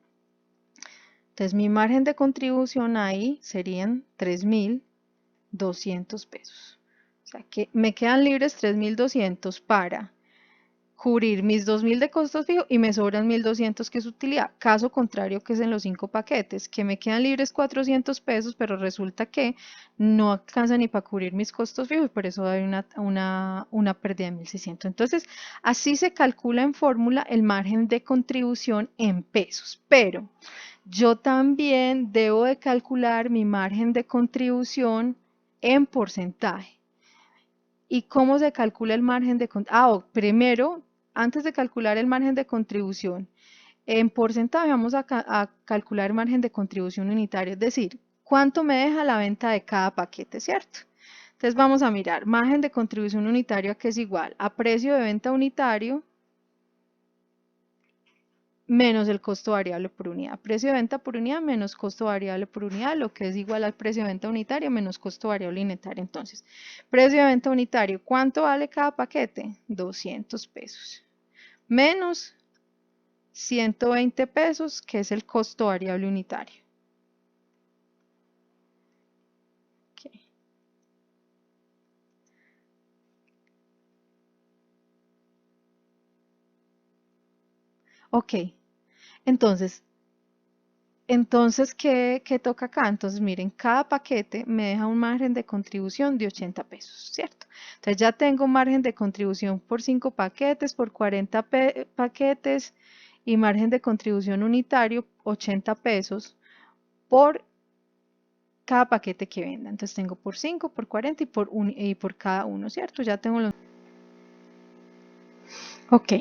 [SPEAKER 1] Entonces, mi margen de contribución ahí serían 3200 pesos. O sea que me quedan libres 3200 para cubrir mis 2000 de costos fijos y me sobran 1200 que es utilidad. Caso contrario, que es en los 5 paquetes, que me quedan libres 400 pesos, pero resulta que no alcanza ni para cubrir mis costos fijos y por eso hay una pérdida de 1600. Entonces, así se calcula en fórmula el margen de contribución en pesos, pero yo también debo de calcular mi margen de contribución en porcentaje. ¿Y cómo se calcula el margen de contribución? Primero, antes de calcular el margen de contribución, en porcentaje vamos a calcular el margen de contribución unitario, es decir, cuánto me deja la venta de cada paquete, ¿cierto? Entonces vamos a mirar, margen de contribución unitaria que es igual a precio de venta unitario menos el costo variable por unidad. Precio de venta por unidad menos costo variable por unidad, lo que es igual al precio de venta unitario menos costo variable unitario. Entonces, precio de venta unitario, ¿cuánto vale cada paquete? 200 pesos. Menos 120 pesos, que es el costo variable unitario. Ok, entonces, ¿qué toca acá? Entonces, miren, cada paquete me deja un margen de contribución de 80 pesos, ¿cierto? Entonces ya tengo un margen de contribución por 5 paquetes, por 40 paquetes y margen de contribución unitario 80 pesos por cada paquete que venda. Entonces tengo por 5, por 40 y por cada uno, ¿cierto? Ya tengo los... Ok,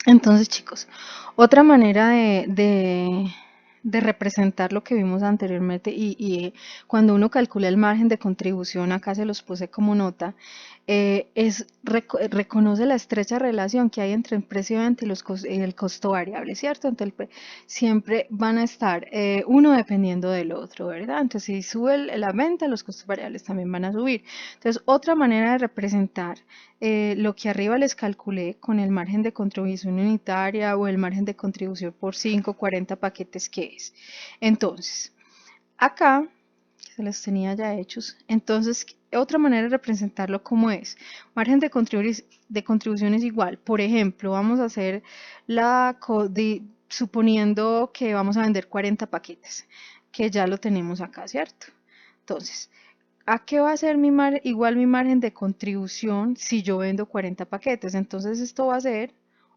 [SPEAKER 1] entonces chicos, otra manera de representar lo que vimos anteriormente y cuando uno calcula el margen de contribución, acá se los puse como nota, reconoce la estrecha relación que hay entre el precio de venta y el costo variable, ¿cierto? Entonces siempre van a estar uno dependiendo del otro, ¿verdad? Entonces si sube la venta, los costos variables también van a subir. Entonces otra manera de representar lo que arriba les calculé con el margen de contribución unitaria o el margen de contribución por 5, 40 paquetes que es. Entonces, acá se los tenía ya hechos. Entonces, otra manera de representarlo como es. Margen de contribución es igual. Por ejemplo, vamos a hacer suponiendo que vamos a vender 40 paquetes, que ya lo tenemos acá, ¿cierto? Entonces, ¿a qué va a ser igual mi margen de contribución si yo vendo 40 paquetes? Entonces esto va a ser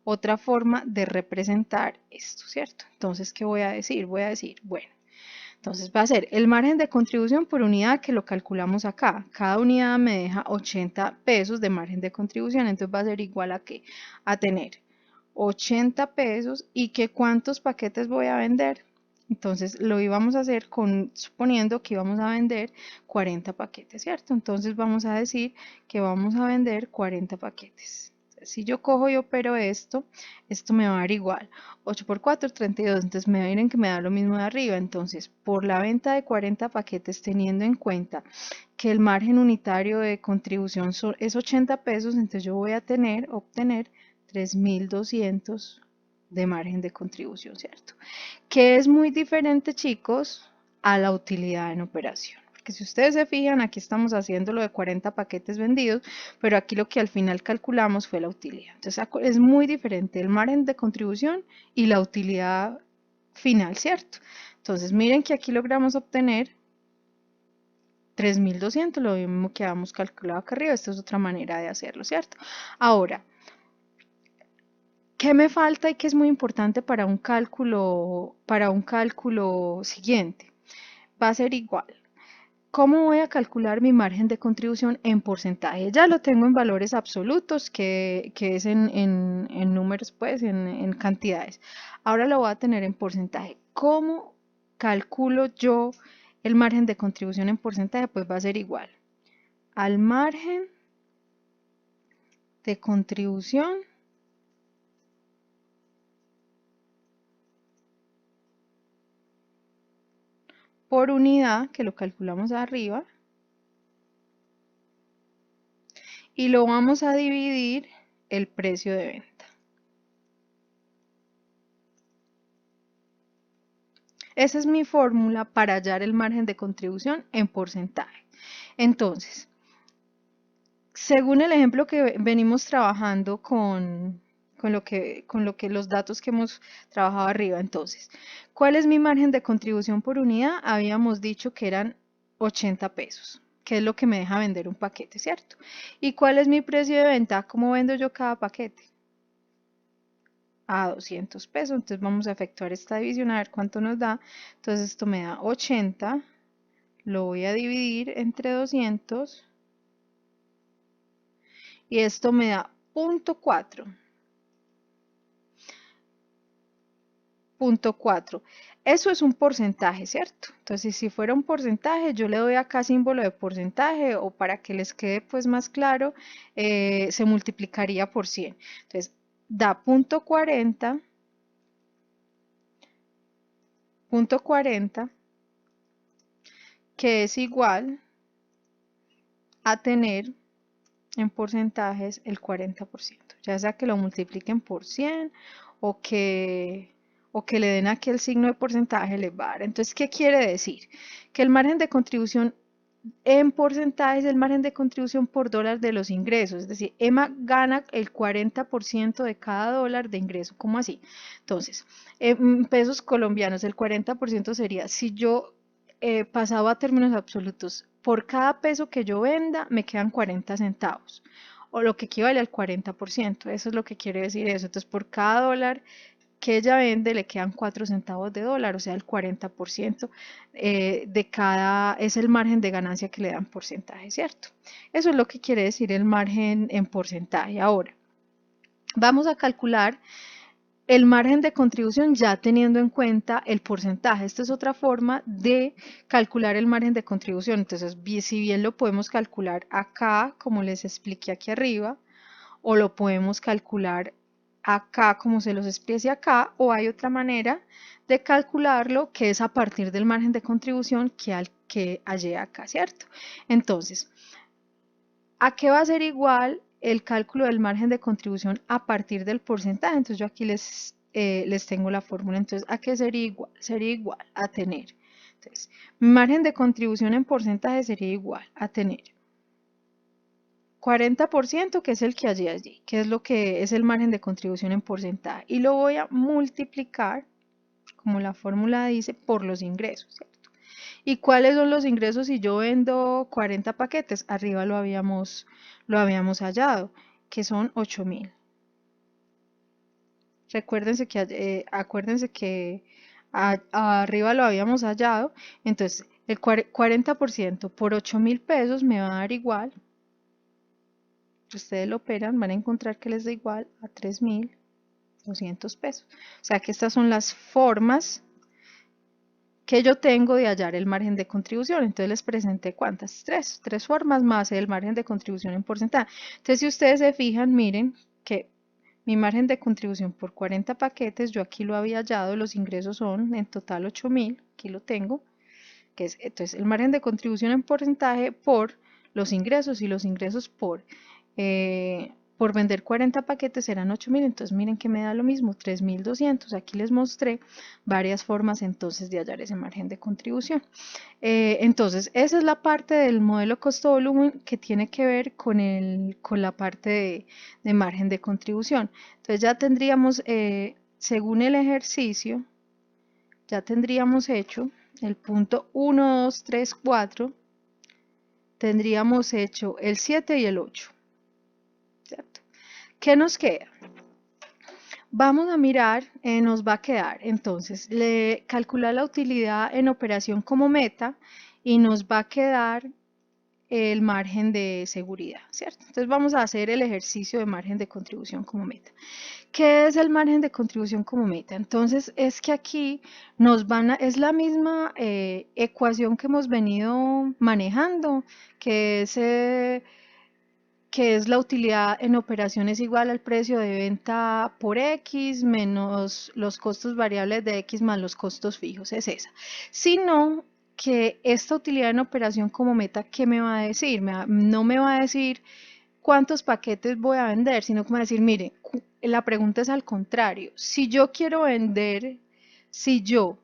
[SPEAKER 1] otra forma de representar esto, ¿cierto? Entonces, ¿qué voy a decir? Voy a decir, bueno, entonces va a ser el margen de contribución por unidad que lo calculamos acá. Cada unidad me deja 80 pesos de margen de contribución, entonces va a ser igual a qué? A tener 80 pesos y que cuántos paquetes voy a vender. Entonces lo íbamos a hacer suponiendo que íbamos a vender 40 paquetes, ¿cierto? Entonces vamos a decir que vamos a vender 40 paquetes. Si yo cojo y opero esto me va a dar igual. 8 por 4, 32. Entonces miren que me da lo mismo de arriba. Entonces, por la venta de 40 paquetes, teniendo en cuenta que el margen unitario de contribución es 80 pesos, entonces yo voy a obtener 3.200 de margen de contribución, ¿cierto? Que es muy diferente, chicos, a la utilidad en operación. Porque si ustedes se fijan, aquí estamos haciendo lo de 40 paquetes vendidos, pero aquí lo que al final calculamos fue la utilidad. Entonces es muy diferente el margen de contribución y la utilidad final, ¿cierto? Entonces miren que aquí logramos obtener 3.200, lo mismo que habíamos calculado acá arriba. Esta es otra manera de hacerlo, ¿cierto? Ahora, ¿qué me falta y qué es muy importante para un cálculo siguiente? Va a ser igual. ¿Cómo voy a calcular mi margen de contribución en porcentaje? Ya lo tengo en valores absolutos, que es en números, pues, en cantidades. Ahora lo voy a tener en porcentaje. ¿Cómo calculo yo el margen de contribución en porcentaje? Pues va a ser igual al margen de contribución por unidad, que lo calculamos arriba, y lo vamos a dividir el precio de venta. Esa es mi fórmula para hallar el margen de contribución en porcentaje. Entonces, según el ejemplo que venimos trabajando con lo que los datos que hemos trabajado arriba, entonces, ¿cuál es mi margen de contribución por unidad? Habíamos dicho que eran 80 pesos, que es lo que me deja vender un paquete, ¿cierto? ¿Y cuál es mi precio de venta? ¿Cómo vendo yo cada paquete? A 200 pesos. Entonces vamos a efectuar esta división a ver cuánto nos da. Entonces esto me da 80, lo voy a dividir entre 200 y esto me da 0.4. 0.4. Eso es un porcentaje, ¿cierto? Entonces, si fuera un porcentaje, yo le doy acá símbolo de porcentaje o para que les quede pues más claro, se multiplicaría por 100. Entonces, da 0.40, 0.40, que es igual a tener en porcentajes el 40%. Ya sea que lo multipliquen por 100 o que le den aquí el signo de porcentaje, les va a dar. Entonces, ¿qué quiere decir? Que el margen de contribución en porcentajes el margen de contribución por dólar de los ingresos. Es decir, Emma gana el 40% de cada dólar de ingreso. ¿Cómo así? Entonces, en pesos colombianos, el 40% sería, si yo pasado a términos absolutos, por cada peso que yo venda, me quedan 40 centavos, o lo que equivale al 40%. Eso es lo que quiere decir eso. Entonces, por cada dólar que ella vende le quedan 4 centavos de dólar, o sea, el 40% de cada, es el margen de ganancia que le dan porcentaje, ¿cierto? Eso es lo que quiere decir el margen en porcentaje. Ahora, vamos a calcular el margen de contribución ya teniendo en cuenta el porcentaje. Esta es otra forma de calcular el margen de contribución. Entonces, si bien lo podemos calcular acá, como les expliqué aquí arriba, o lo podemos calcular acá como se los expliqué acá, o hay otra manera de calcularlo que es a partir del margen de contribución que hallé acá, ¿cierto? Entonces, ¿a qué va a ser igual el cálculo del margen de contribución a partir del porcentaje? Entonces yo aquí les tengo la fórmula. Entonces, ¿a qué sería igual? Sería igual a tener. Entonces, mi margen de contribución en porcentaje sería igual a tener 40%, que es el que allí, que es lo que es el margen de contribución en porcentaje. Y lo voy a multiplicar, como la fórmula dice, por los ingresos, ¿cierto? ¿Y cuáles son los ingresos si yo vendo 40 paquetes? Arriba lo habíamos hallado, que son 8.000. Acuérdense que arriba lo habíamos hallado. Entonces, el 40% por 8.000 pesos me va a dar igual. Si ustedes lo operan, van a encontrar que les da igual a 3.200 pesos. O sea que estas son las formas que yo tengo de hallar el margen de contribución. Entonces les presenté cuántas, tres formas más el margen de contribución en porcentaje. Entonces si ustedes se fijan, miren que mi margen de contribución por 40 paquetes, yo aquí lo había hallado, los ingresos son en total 8.000, aquí lo tengo, que es entonces el margen de contribución en porcentaje por los ingresos, y los ingresos por vender 40 paquetes eran 8.000, entonces miren que me da lo mismo, 3.200. Aquí les mostré varias formas entonces de hallar ese margen de contribución. Entonces, esa es la parte del modelo costo-volumen que tiene que ver con la parte de margen de contribución. Entonces ya tendríamos, según el ejercicio, ya tendríamos hecho el punto 1, 2, 3, 4, tendríamos hecho el 7 y el 8, ¿cierto? ¿Qué nos queda? Vamos a mirar, nos va a quedar entonces calcular la utilidad en operación como meta, y nos va a quedar el margen de seguridad, ¿cierto? Entonces vamos a hacer el ejercicio de margen de contribución como meta. ¿Qué es el margen de contribución como meta? Entonces es que aquí es la misma ecuación que hemos venido manejando, que es la utilidad en operaciones igual al precio de venta por X menos los costos variables de X más los costos fijos, es esa. Sino que esta utilidad en operación como meta, ¿qué me va a decir? No me va a decir cuántos paquetes voy a vender, sino que me va a decir, mire, la pregunta es al contrario. Si yo quiero vender, si yo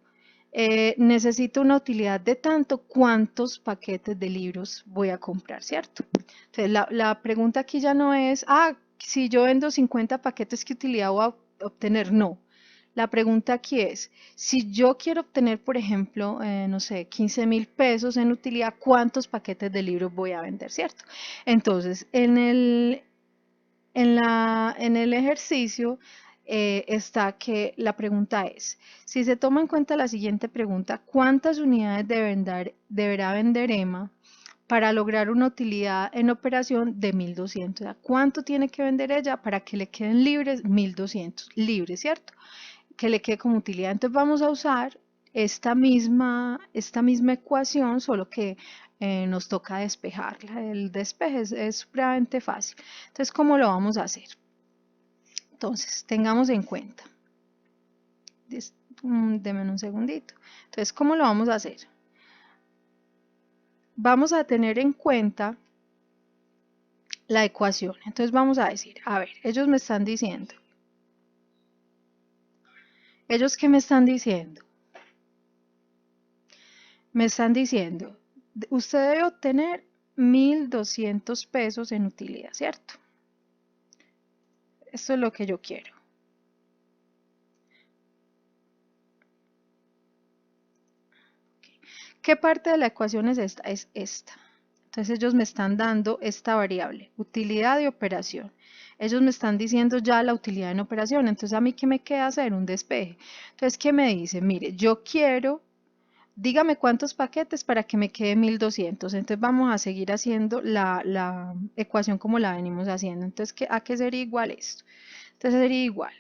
[SPEAKER 1] necesito una utilidad de tanto, ¿cuántos paquetes de libros voy a comprar, cierto? Entonces, la pregunta aquí ya no es, si yo vendo 50 paquetes, ¿qué utilidad voy a obtener? No. La pregunta aquí es, si yo quiero obtener, por ejemplo, no sé, 15.000 pesos en utilidad, ¿cuántos paquetes de libros voy a vender, cierto? Entonces, en el ejercicio está que la pregunta es, si se toma en cuenta la siguiente pregunta, ¿cuántas unidades deberá vender Emma para lograr una utilidad en operación de 1.200? O sea, ¿cuánto tiene que vender ella para que le queden libres 1.200 libres, ¿cierto? Que le quede como utilidad. Entonces vamos a usar esta misma ecuación, solo que nos toca despejarla. El despeje es supremamente fácil. Entonces, ¿cómo lo vamos a hacer? Entonces, tengamos en cuenta. Deme un segundito. Entonces, ¿cómo lo vamos a hacer? Vamos a tener en cuenta la ecuación. Entonces vamos a decir, a ver, ellos me están diciendo. ¿Ellos qué me están diciendo? Me están diciendo usted debe obtener 1.200 pesos en utilidad, ¿cierto? Esto es lo que yo quiero. ¿Qué parte de la ecuación es esta? Es esta. Entonces ellos me están dando esta variable, utilidad de operación. Ellos me están diciendo ya la utilidad en operación. Entonces a mí, ¿qué me queda hacer? Un despeje. Entonces, ¿qué me dice? Mire, yo quiero, dígame cuántos paquetes para que me quede 1.200. Entonces vamos a seguir haciendo la ecuación como la venimos haciendo. Entonces, ¿a qué sería igual esto? Entonces sería igual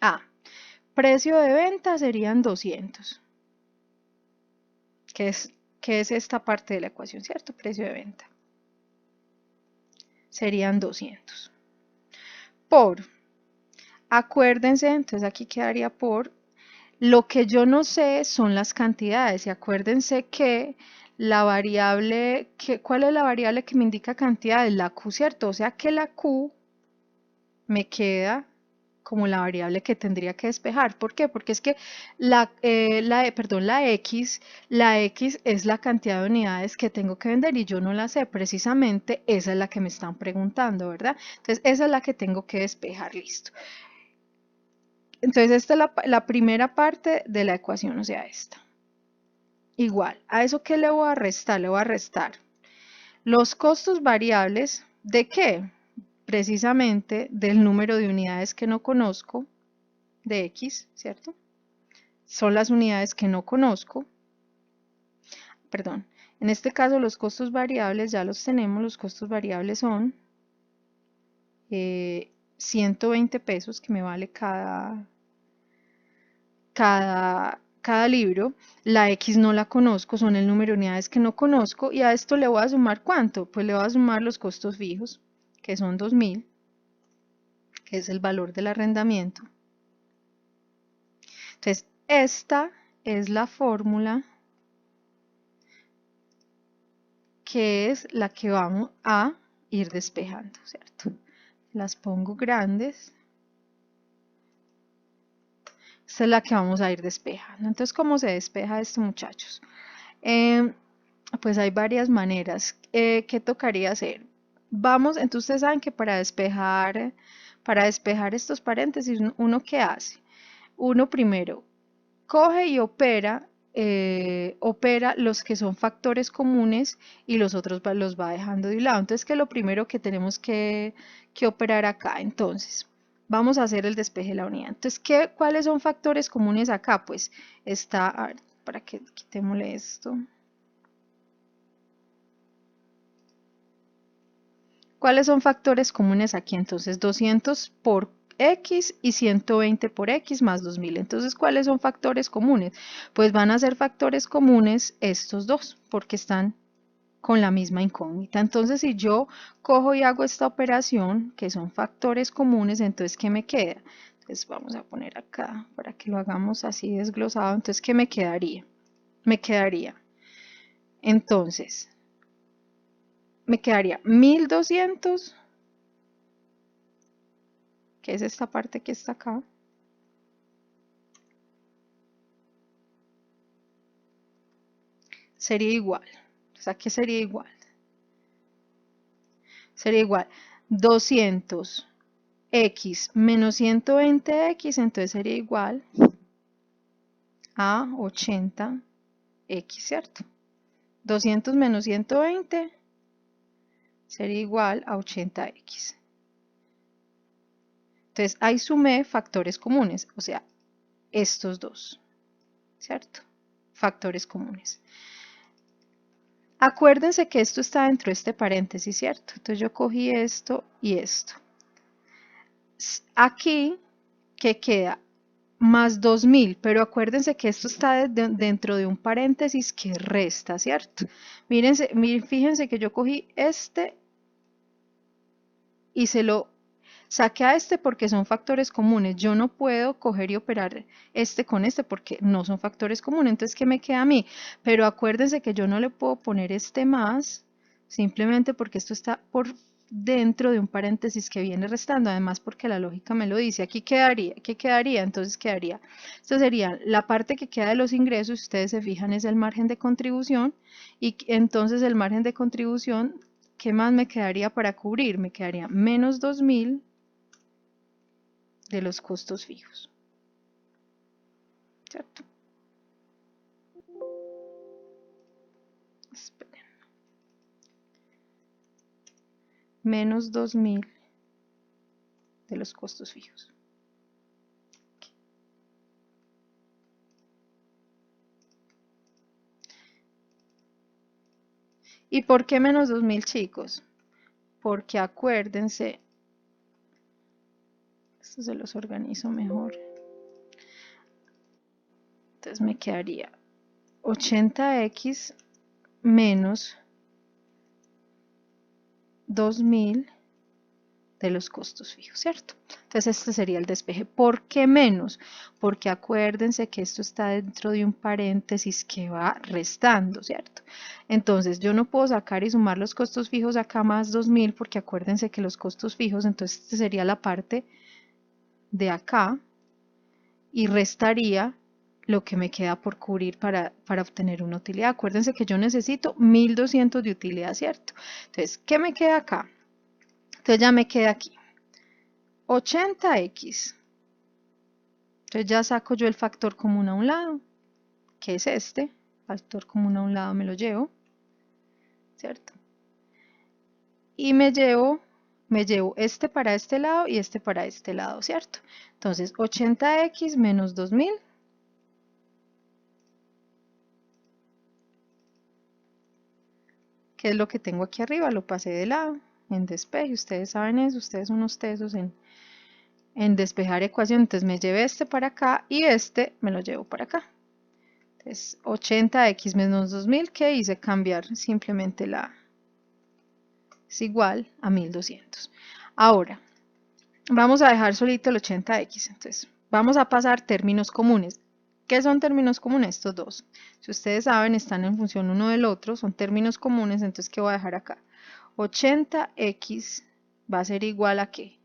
[SPEAKER 1] a precio de venta serían 200, que es esta parte de la ecuación, ¿cierto? Precio de venta serían 200. Por, acuérdense, entonces aquí quedaría por, lo que yo no sé son las cantidades, y acuérdense que la variable, ¿cuál es la variable que me indica cantidades? La Q, ¿cierto? O sea que la Q me queda como la variable que tendría que despejar. ¿Por qué? Porque es que la X es la cantidad de unidades que tengo que vender y yo no la sé. Precisamente esa es la que me están preguntando, ¿verdad? Entonces esa es la que tengo que despejar, listo. Entonces esta es la primera parte de la ecuación, o sea, esta. Igual, ¿a eso qué le voy a restar? Le voy a restar los costos variables, ¿de qué? Precisamente del número de unidades que no conozco, de X, ¿cierto? Son las unidades que no conozco. Perdón, en este caso los costos variables ya los tenemos, los costos variables son 120 pesos que me vale cada libro. La X no la conozco, son el número de unidades que no conozco, y a esto le voy a sumar ¿cuánto? Pues le voy a sumar los costos fijos, que son 2.000, que es el valor del arrendamiento. Entonces, esta es la fórmula que es la que vamos a ir despejando, ¿cierto? Las pongo grandes. Esta es la que vamos a ir despejando. Entonces, ¿cómo se despeja esto, muchachos? Pues hay varias maneras. ¿Qué tocaría hacer? Vamos, entonces ustedes saben que para despejar estos paréntesis, ¿uno qué hace? Uno primero coge y opera los que son factores comunes y los otros los va dejando de un lado. Entonces, ¿qué es lo primero que tenemos que operar acá? Entonces, vamos a hacer el despeje de la unidad. Entonces, ¿cuáles son factores comunes acá? Pues está, a ver, para que quitémosle esto. ¿Cuáles son factores comunes aquí? Entonces, 200 por X y 120 por X más 2.000. Entonces, ¿cuáles son factores comunes? Pues van a ser factores comunes estos dos, porque están con la misma incógnita. Entonces, si yo cojo y hago esta operación, que son factores comunes, entonces, ¿qué me queda? Entonces, vamos a poner acá para que lo hagamos así desglosado. Entonces, ¿qué me quedaría? Entonces, me quedaría 1.200, que es esta parte que está acá, sería igual. O sea, ¿qué sería igual? Sería igual 200x menos 120x, entonces sería igual a 80x, ¿cierto? 200 menos 120 sería igual a 80x. Entonces ahí sumé factores comunes, o sea, estos dos, ¿cierto? Factores comunes. Acuérdense que esto está dentro de este paréntesis, ¿cierto? Entonces yo cogí esto y esto. Aquí, ¿qué queda? Más 2.000, pero acuérdense que esto está dentro de un paréntesis que resta, ¿cierto? Fíjense que yo cogí este y se lo saqué a este porque son factores comunes. Yo no puedo coger y operar este con este porque no son factores comunes. Entonces, ¿qué me queda a mí? Pero acuérdense que yo no le puedo poner este más, simplemente porque esto está por dentro de un paréntesis que viene restando, además porque la lógica me lo dice. Aquí quedaría, ¿qué quedaría? Entonces quedaría, esto sería la parte que queda de los ingresos, si ustedes se fijan es el margen de contribución, y entonces el margen de contribución, ¿qué más me quedaría para cubrir? Me quedaría menos 2.000 de los costos fijos, ¿cierto? Esperen. Menos 2.000 de los costos fijos. ¿Y por qué menos 2.000, chicos? Porque acuérdense, esto se los organizo mejor. Entonces me quedaría 80x menos 2.000 de los costos fijos, ¿cierto? Entonces este sería el despeje. ¿Por qué menos? Porque acuérdense que esto está dentro de un paréntesis que va restando, ¿cierto? Entonces yo no puedo sacar y sumar los costos fijos acá más 2.000 porque acuérdense que los costos fijos, entonces este sería la parte de acá y restaría lo que me queda por cubrir para obtener una utilidad. Acuérdense que yo necesito 1.200 de utilidad, ¿cierto? Entonces, ¿qué me queda acá? Entonces ya me queda aquí 80x. Entonces ya saco yo el factor común a un lado, que es este. Factor común a un lado me lo llevo, ¿cierto? Y me llevo este para este lado y este para este lado, ¿cierto? Entonces 80x menos 2.000. ¿Qué es lo que tengo aquí arriba? Lo pasé de lado en despeje. Ustedes saben eso, ustedes son unos tesos en despejar ecuaciones. Entonces me llevé este para acá y este me lo llevo para acá. Entonces 80x menos 2.000, ¿qué hice? Cambiar simplemente es igual a 1.200. Ahora, vamos a dejar solito el 80x. Entonces, vamos a pasar términos comunes. ¿Qué son términos comunes? Estos dos. Si ustedes saben, están en función uno del otro, son términos comunes, entonces, ¿qué voy a dejar acá? 80x va a ser igual a ¿qué?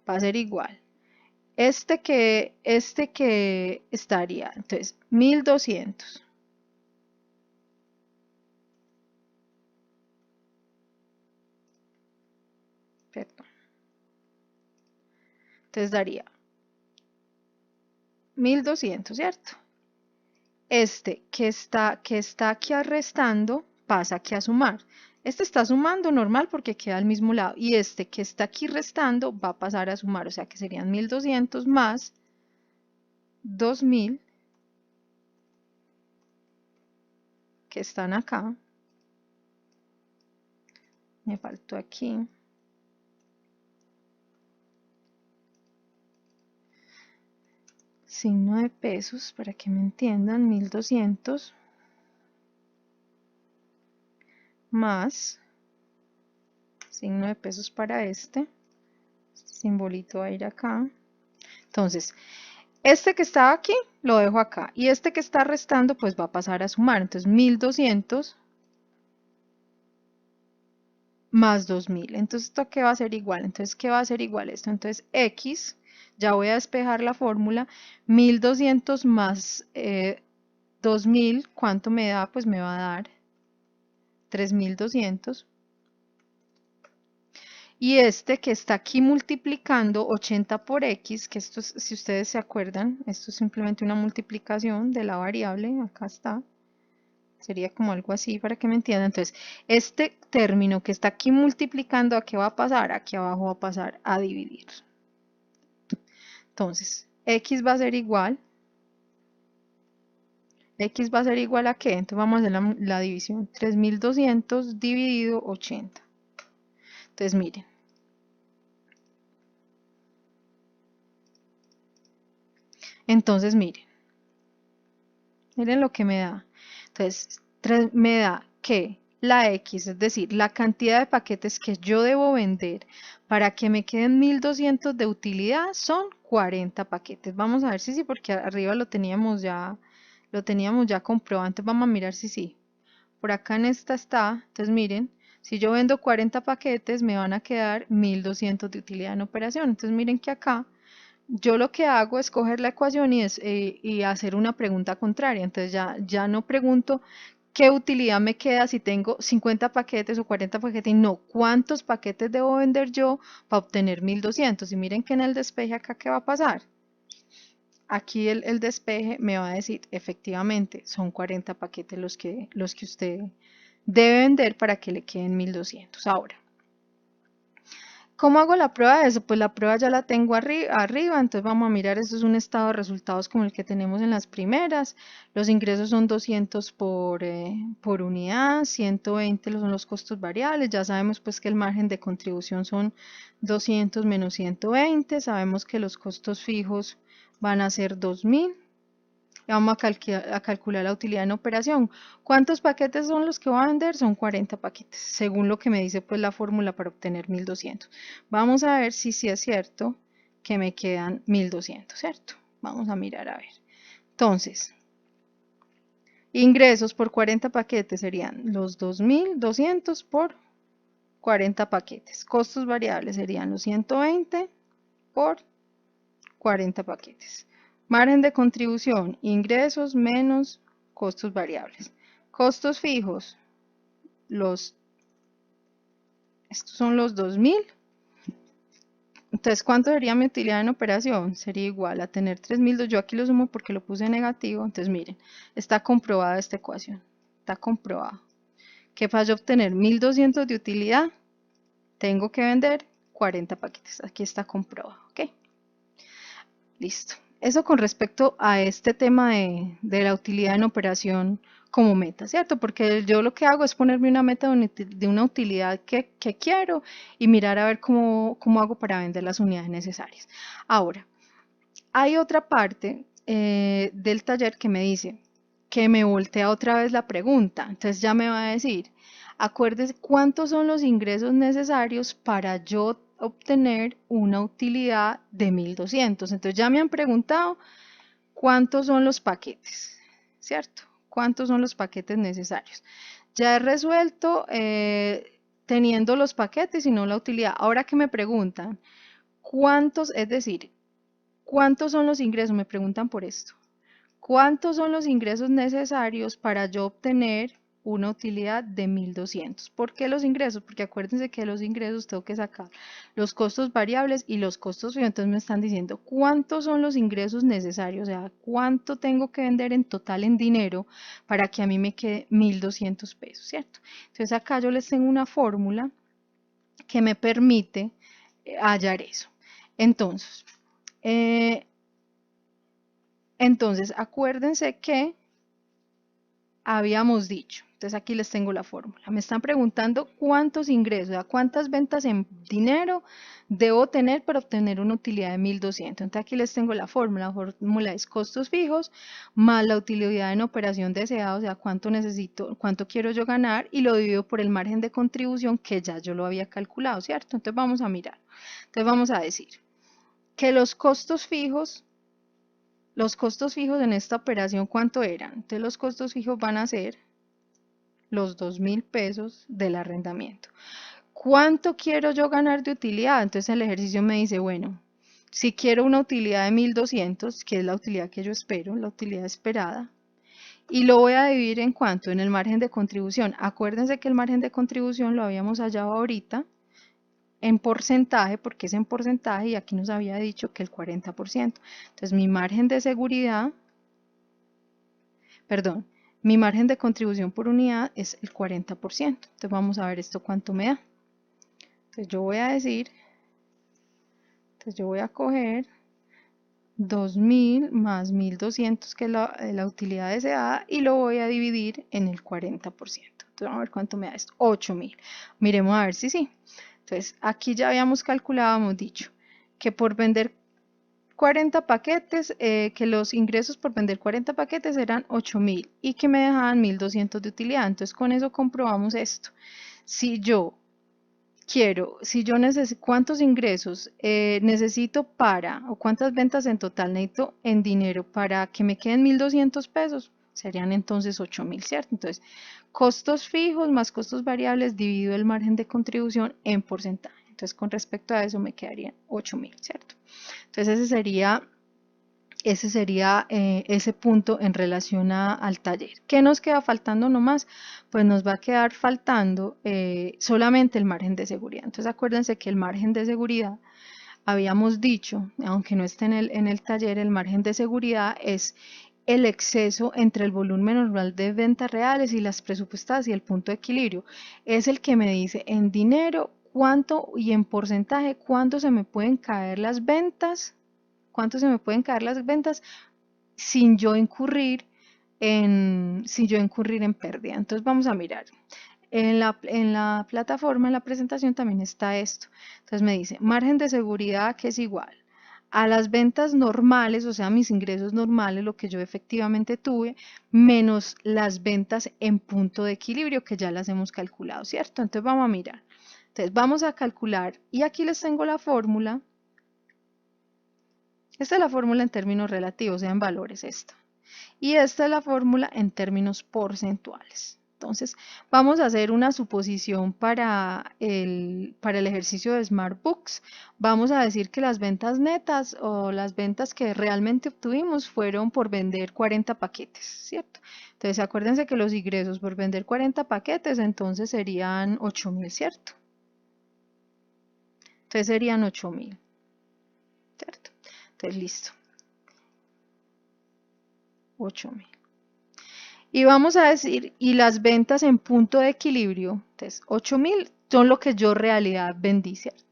[SPEAKER 1] Va a ser igual. Este que estaría, entonces, 1.200. Perdón. Entonces daría 1.200, ¿cierto? Este que está aquí restando pasa aquí a sumar. Este está sumando normal porque queda al mismo lado. Y este que está aquí restando va a pasar a sumar. O sea que serían 1.200 más 2.000 que están acá. Me faltó aquí. Signo de pesos para que me entiendan. 1.200 más signo de pesos para este simbolito va a ir acá. Entonces, este que estaba aquí lo dejo acá y este que está restando pues va a pasar a sumar. Entonces 1.200 más 2.000. Entonces esto qué va a ser igual. Entonces ¿qué va a ser igual esto? Entonces x, ya voy a despejar la fórmula, 1.200 más 2.000, ¿cuánto me da? Pues me va a dar 3.200. Y este que está aquí multiplicando 80 por x, que esto es, si ustedes se acuerdan, esto es simplemente una multiplicación de la variable, acá está, sería como algo así para que me entiendan. Entonces, este término que está aquí multiplicando, ¿a qué va a pasar? Aquí abajo va a pasar a dividir. Entonces, x va a ser igual, ¿x va a ser igual a qué? Entonces vamos a hacer la división, 3.200 dividido 80. Entonces, miren. Entonces, miren lo que me da. Entonces, me da que la X, es decir, la cantidad de paquetes que yo debo vender para que me queden 1.200 de utilidad son 40 paquetes. Vamos a ver si sí, porque arriba lo teníamos ya comprobado. Antes vamos a mirar si sí. Por acá en esta está, entonces miren, Si yo vendo 40 paquetes, me van a quedar 1200 de utilidad en operación. Entonces miren que acá yo lo que hago es coger la ecuación y hacer una pregunta contraria. Entonces ya no pregunto qué utilidad me queda si tengo 50 paquetes o 40 paquetes, y no, cuántos paquetes debo vender yo para obtener 1200. Y miren que en el despeje acá, ¿qué va a pasar? Aquí el despeje me va a decir, efectivamente, son 40 paquetes los que usted debe vender para que le queden 1200. Ahora, ¿cómo hago la prueba de eso? Pues la prueba ya la tengo arriba, entonces vamos a mirar, esto es un estado de resultados como el que tenemos en las primeras. Los ingresos son 200 por unidad, 120 son los costos variables, ya sabemos pues que el margen de contribución son 200 menos 120, sabemos que los costos fijos van a ser 2000. Vamos a calcular la utilidad en operación. ¿Cuántos paquetes son los que voy a vender? Son 40 paquetes, según lo que me dice pues la fórmula para obtener 1200. Vamos a ver si sí es cierto que me quedan 1200, ¿cierto? Vamos a mirar a ver. Entonces, ingresos por 40 paquetes serían los 2200 por 40 paquetes. Costos variables serían los 120 por 40 paquetes. Margen de contribución, ingresos menos costos variables. Costos fijos, estos son los 2000. Entonces, ¿cuánto sería mi utilidad en operación? Sería igual a tener 3000. Yo aquí lo sumo porque lo puse negativo. Entonces, miren, está comprobada esta ecuación. Está comprobado que para yo obtener 1200 de utilidad, tengo que vender 40 paquetes. Aquí está comprobado, ¿ok? Listo. Eso con respecto a este tema de la utilidad en operación como meta, ¿cierto? Porque yo lo que hago es ponerme una meta de una utilidad que quiero y mirar a ver cómo hago para vender las unidades necesarias. Ahora, hay otra parte del taller que me dice que me voltea otra vez la pregunta. Entonces ya me va a decir, acuérdese cuántos son los ingresos necesarios para yo obtener una utilidad de 1200. Entonces ya me han preguntado cuántos son los paquetes, ¿cierto? ¿Cuántos son los paquetes necesarios? Ya he resuelto teniendo los paquetes y no la utilidad. Ahora que me preguntan, ¿cuántos? Es decir, ¿cuántos son los ingresos? Me preguntan por esto. ¿Cuántos son los ingresos necesarios para yo obtener una utilidad de 1200? ¿Por qué los ingresos? Porque acuérdense que de los ingresos tengo que sacar los costos variables y los costos fijos. Entonces me están diciendo cuántos son los ingresos necesarios, o sea, cuánto tengo que vender en total en dinero para que a mí me quede 1200 pesos, ¿cierto? Entonces acá yo les tengo una fórmula que me permite hallar eso. Entonces, acuérdense que habíamos dicho, entonces aquí les tengo la fórmula, me están preguntando cuántos ingresos, o sea, cuántas ventas en dinero debo tener para obtener una utilidad de 1200. Entonces aquí les tengo la fórmula es costos fijos más la utilidad en operación deseada, o sea, cuánto necesito, cuánto quiero yo ganar, y lo divido por el margen de contribución que ya yo lo había calculado, ¿cierto? Entonces vamos a mirar, entonces vamos a decir que los costos fijos en esta operación, ¿cuánto eran? Entonces los costos fijos van a ser los 2000 pesos del arrendamiento. ¿Cuánto quiero yo ganar de utilidad? Entonces el ejercicio me dice, bueno, si quiero una utilidad de 1200, que es la utilidad que yo espero, la utilidad esperada, y lo voy a dividir en cuánto, en el margen de contribución. Acuérdense que el margen de contribución lo habíamos hallado ahorita en porcentaje, porque es en porcentaje, y aquí nos había dicho que el 40%. Entonces mi margen de seguridad, perdón, mi margen de contribución por unidad es el 40%. Entonces vamos a ver esto cuánto me da. Entonces yo voy a decir, entonces yo voy a coger 2000 más 1200, que es la utilidad deseada, y lo voy a dividir en el 40%. Entonces vamos a ver cuánto me da esto, 8000. Miremos a ver si sí. Entonces aquí ya habíamos calculado, habíamos dicho que por vender 40 paquetes, que los ingresos por vender 40 paquetes eran 8000 y que me dejaban 1200 de utilidad. Entonces con eso comprobamos esto. Si yo necesito, ¿cuántos ingresos necesito o cuántas ventas en total necesito en dinero para que me queden 1200 pesos? serían entonces 8.000, ¿cierto? Entonces, costos fijos más costos variables dividido el margen de contribución en porcentaje. Entonces, con respecto a eso me quedarían 8.000, ¿cierto? Entonces, ese sería ese punto en relación al taller. ¿Qué nos queda faltando nomás? Pues nos va a quedar faltando solamente el margen de seguridad. Entonces, acuérdense que el margen de seguridad, habíamos dicho, aunque no esté en el taller, el margen de seguridad es el exceso entre el volumen normal de ventas reales y las presupuestadas y el punto de equilibrio. Es el que me dice en dinero cuánto y en porcentaje cuánto se me pueden caer las ventas, sin yo incurrir en pérdida. Entonces vamos a mirar. En la plataforma, en la presentación también está esto. Entonces me dice margen de seguridad, que es igual a las ventas normales, o sea, mis ingresos normales, lo que yo efectivamente tuve, menos las ventas en punto de equilibrio, que ya las hemos calculado, ¿cierto? Entonces vamos a mirar. Entonces vamos a calcular, y aquí les tengo la fórmula. Esta es la fórmula en términos relativos, o sea, en valores esta. Y esta es la fórmula en términos porcentuales. Entonces, vamos a hacer una suposición para el ejercicio de SmartBooks. Vamos a decir que las ventas netas o las ventas que realmente obtuvimos fueron por vender 40 paquetes, ¿cierto? Entonces, acuérdense que los ingresos por vender 40 paquetes, entonces serían 8.000, ¿cierto? Entonces, serían 8.000, ¿cierto? Entonces, listo. 8.000. Y vamos a decir, y las ventas en punto de equilibrio, entonces 8.000 son lo que yo en realidad vendí, ¿cierto?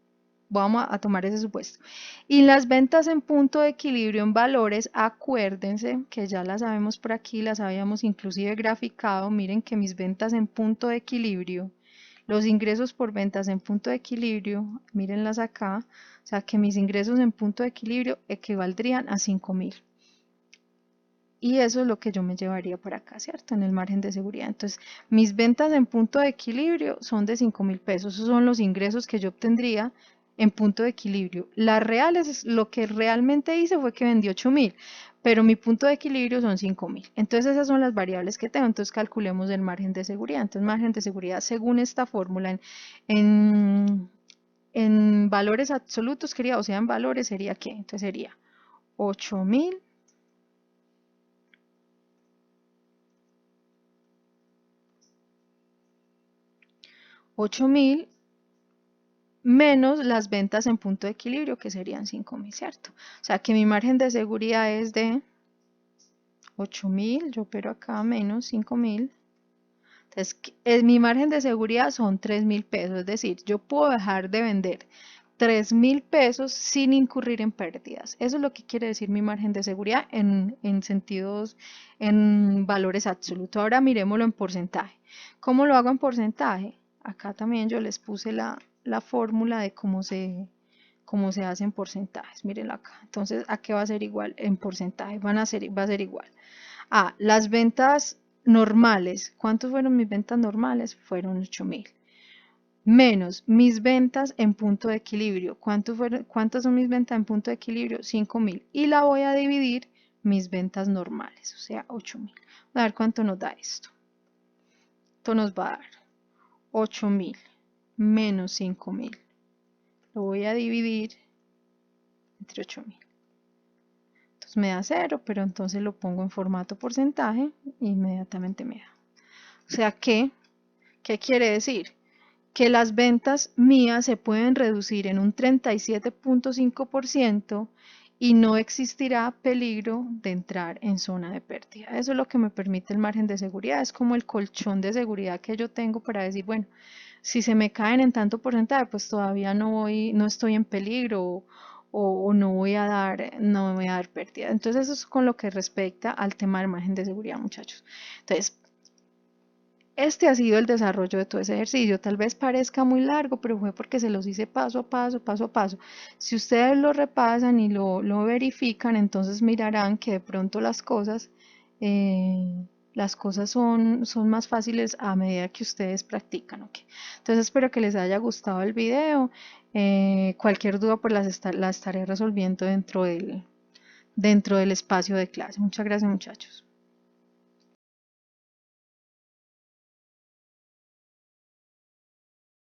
[SPEAKER 1] Vamos a tomar ese supuesto. Y las ventas en punto de equilibrio en valores, acuérdense que ya las sabemos por aquí, las habíamos inclusive graficado. Miren que mis ventas en punto de equilibrio, los ingresos por ventas en punto de equilibrio, mírenlas acá, o sea que mis ingresos en punto de equilibrio equivaldrían a 5.000. Y eso es lo que yo me llevaría por acá, ¿cierto? En el margen de seguridad. Entonces, mis ventas en punto de equilibrio son de 5.000 pesos. Esos son los ingresos que yo obtendría en punto de equilibrio. Las reales, lo que realmente hice fue que vendí 8.000, pero mi punto de equilibrio son 5.000. Entonces, esas son las variables que tengo. Entonces, calculemos el margen de seguridad. Entonces, margen de seguridad, según esta fórmula, en valores absolutos, o sea, en valores sería ¿qué? Entonces, sería 8.000 menos las ventas en punto de equilibrio, que serían 5.000, ¿cierto? O sea que mi margen de seguridad es de 8.000, yo pero acá menos 5.000. Entonces, mi margen de seguridad son 3.000 pesos, es decir, yo puedo dejar de vender 3.000 pesos sin incurrir en pérdidas. Eso es lo que quiere decir mi margen de seguridad en valores absolutos. Ahora miremoslo en porcentaje. ¿Cómo lo hago en porcentaje? Acá también yo les puse la fórmula de cómo se hace en porcentajes. Mírenlo acá. Entonces, ¿a qué va a ser igual en porcentaje? Va a ser igual a las ventas normales. ¿Cuántos fueron mis ventas normales? Fueron 8.000. Menos mis ventas en punto de equilibrio. ¿Cuántas son mis ventas en punto de equilibrio? 5.000. Y la voy a dividir mis ventas normales, o sea, 8.000. A ver cuánto nos da esto. Esto nos va a dar 8.000 menos 5.000. Lo voy a dividir entre 8.000. Entonces me da 0, pero entonces lo pongo en formato porcentaje e inmediatamente me da. O sea que, ¿qué quiere decir? Que las ventas mías se pueden reducir en un 37.5% y no existirá peligro de entrar en zona de pérdida. Eso es lo que me permite el margen de seguridad. Es como el colchón de seguridad que yo tengo para decir, bueno, si se me caen en tanto porcentaje, pues todavía no estoy en peligro o no voy a dar pérdida. Entonces eso es con lo que respecta al tema del margen de seguridad, muchachos. Entonces, este ha sido el desarrollo de todo ese ejercicio. Tal vez parezca muy largo, pero fue porque se los hice paso a paso, paso a paso. Si ustedes lo repasan y lo verifican, entonces mirarán que de pronto las cosas son más fáciles a medida que ustedes practican. ¿Ok? Entonces espero que les haya gustado el video. Cualquier duda pues la estaré resolviendo dentro del espacio de clase. Muchas gracias, muchachos.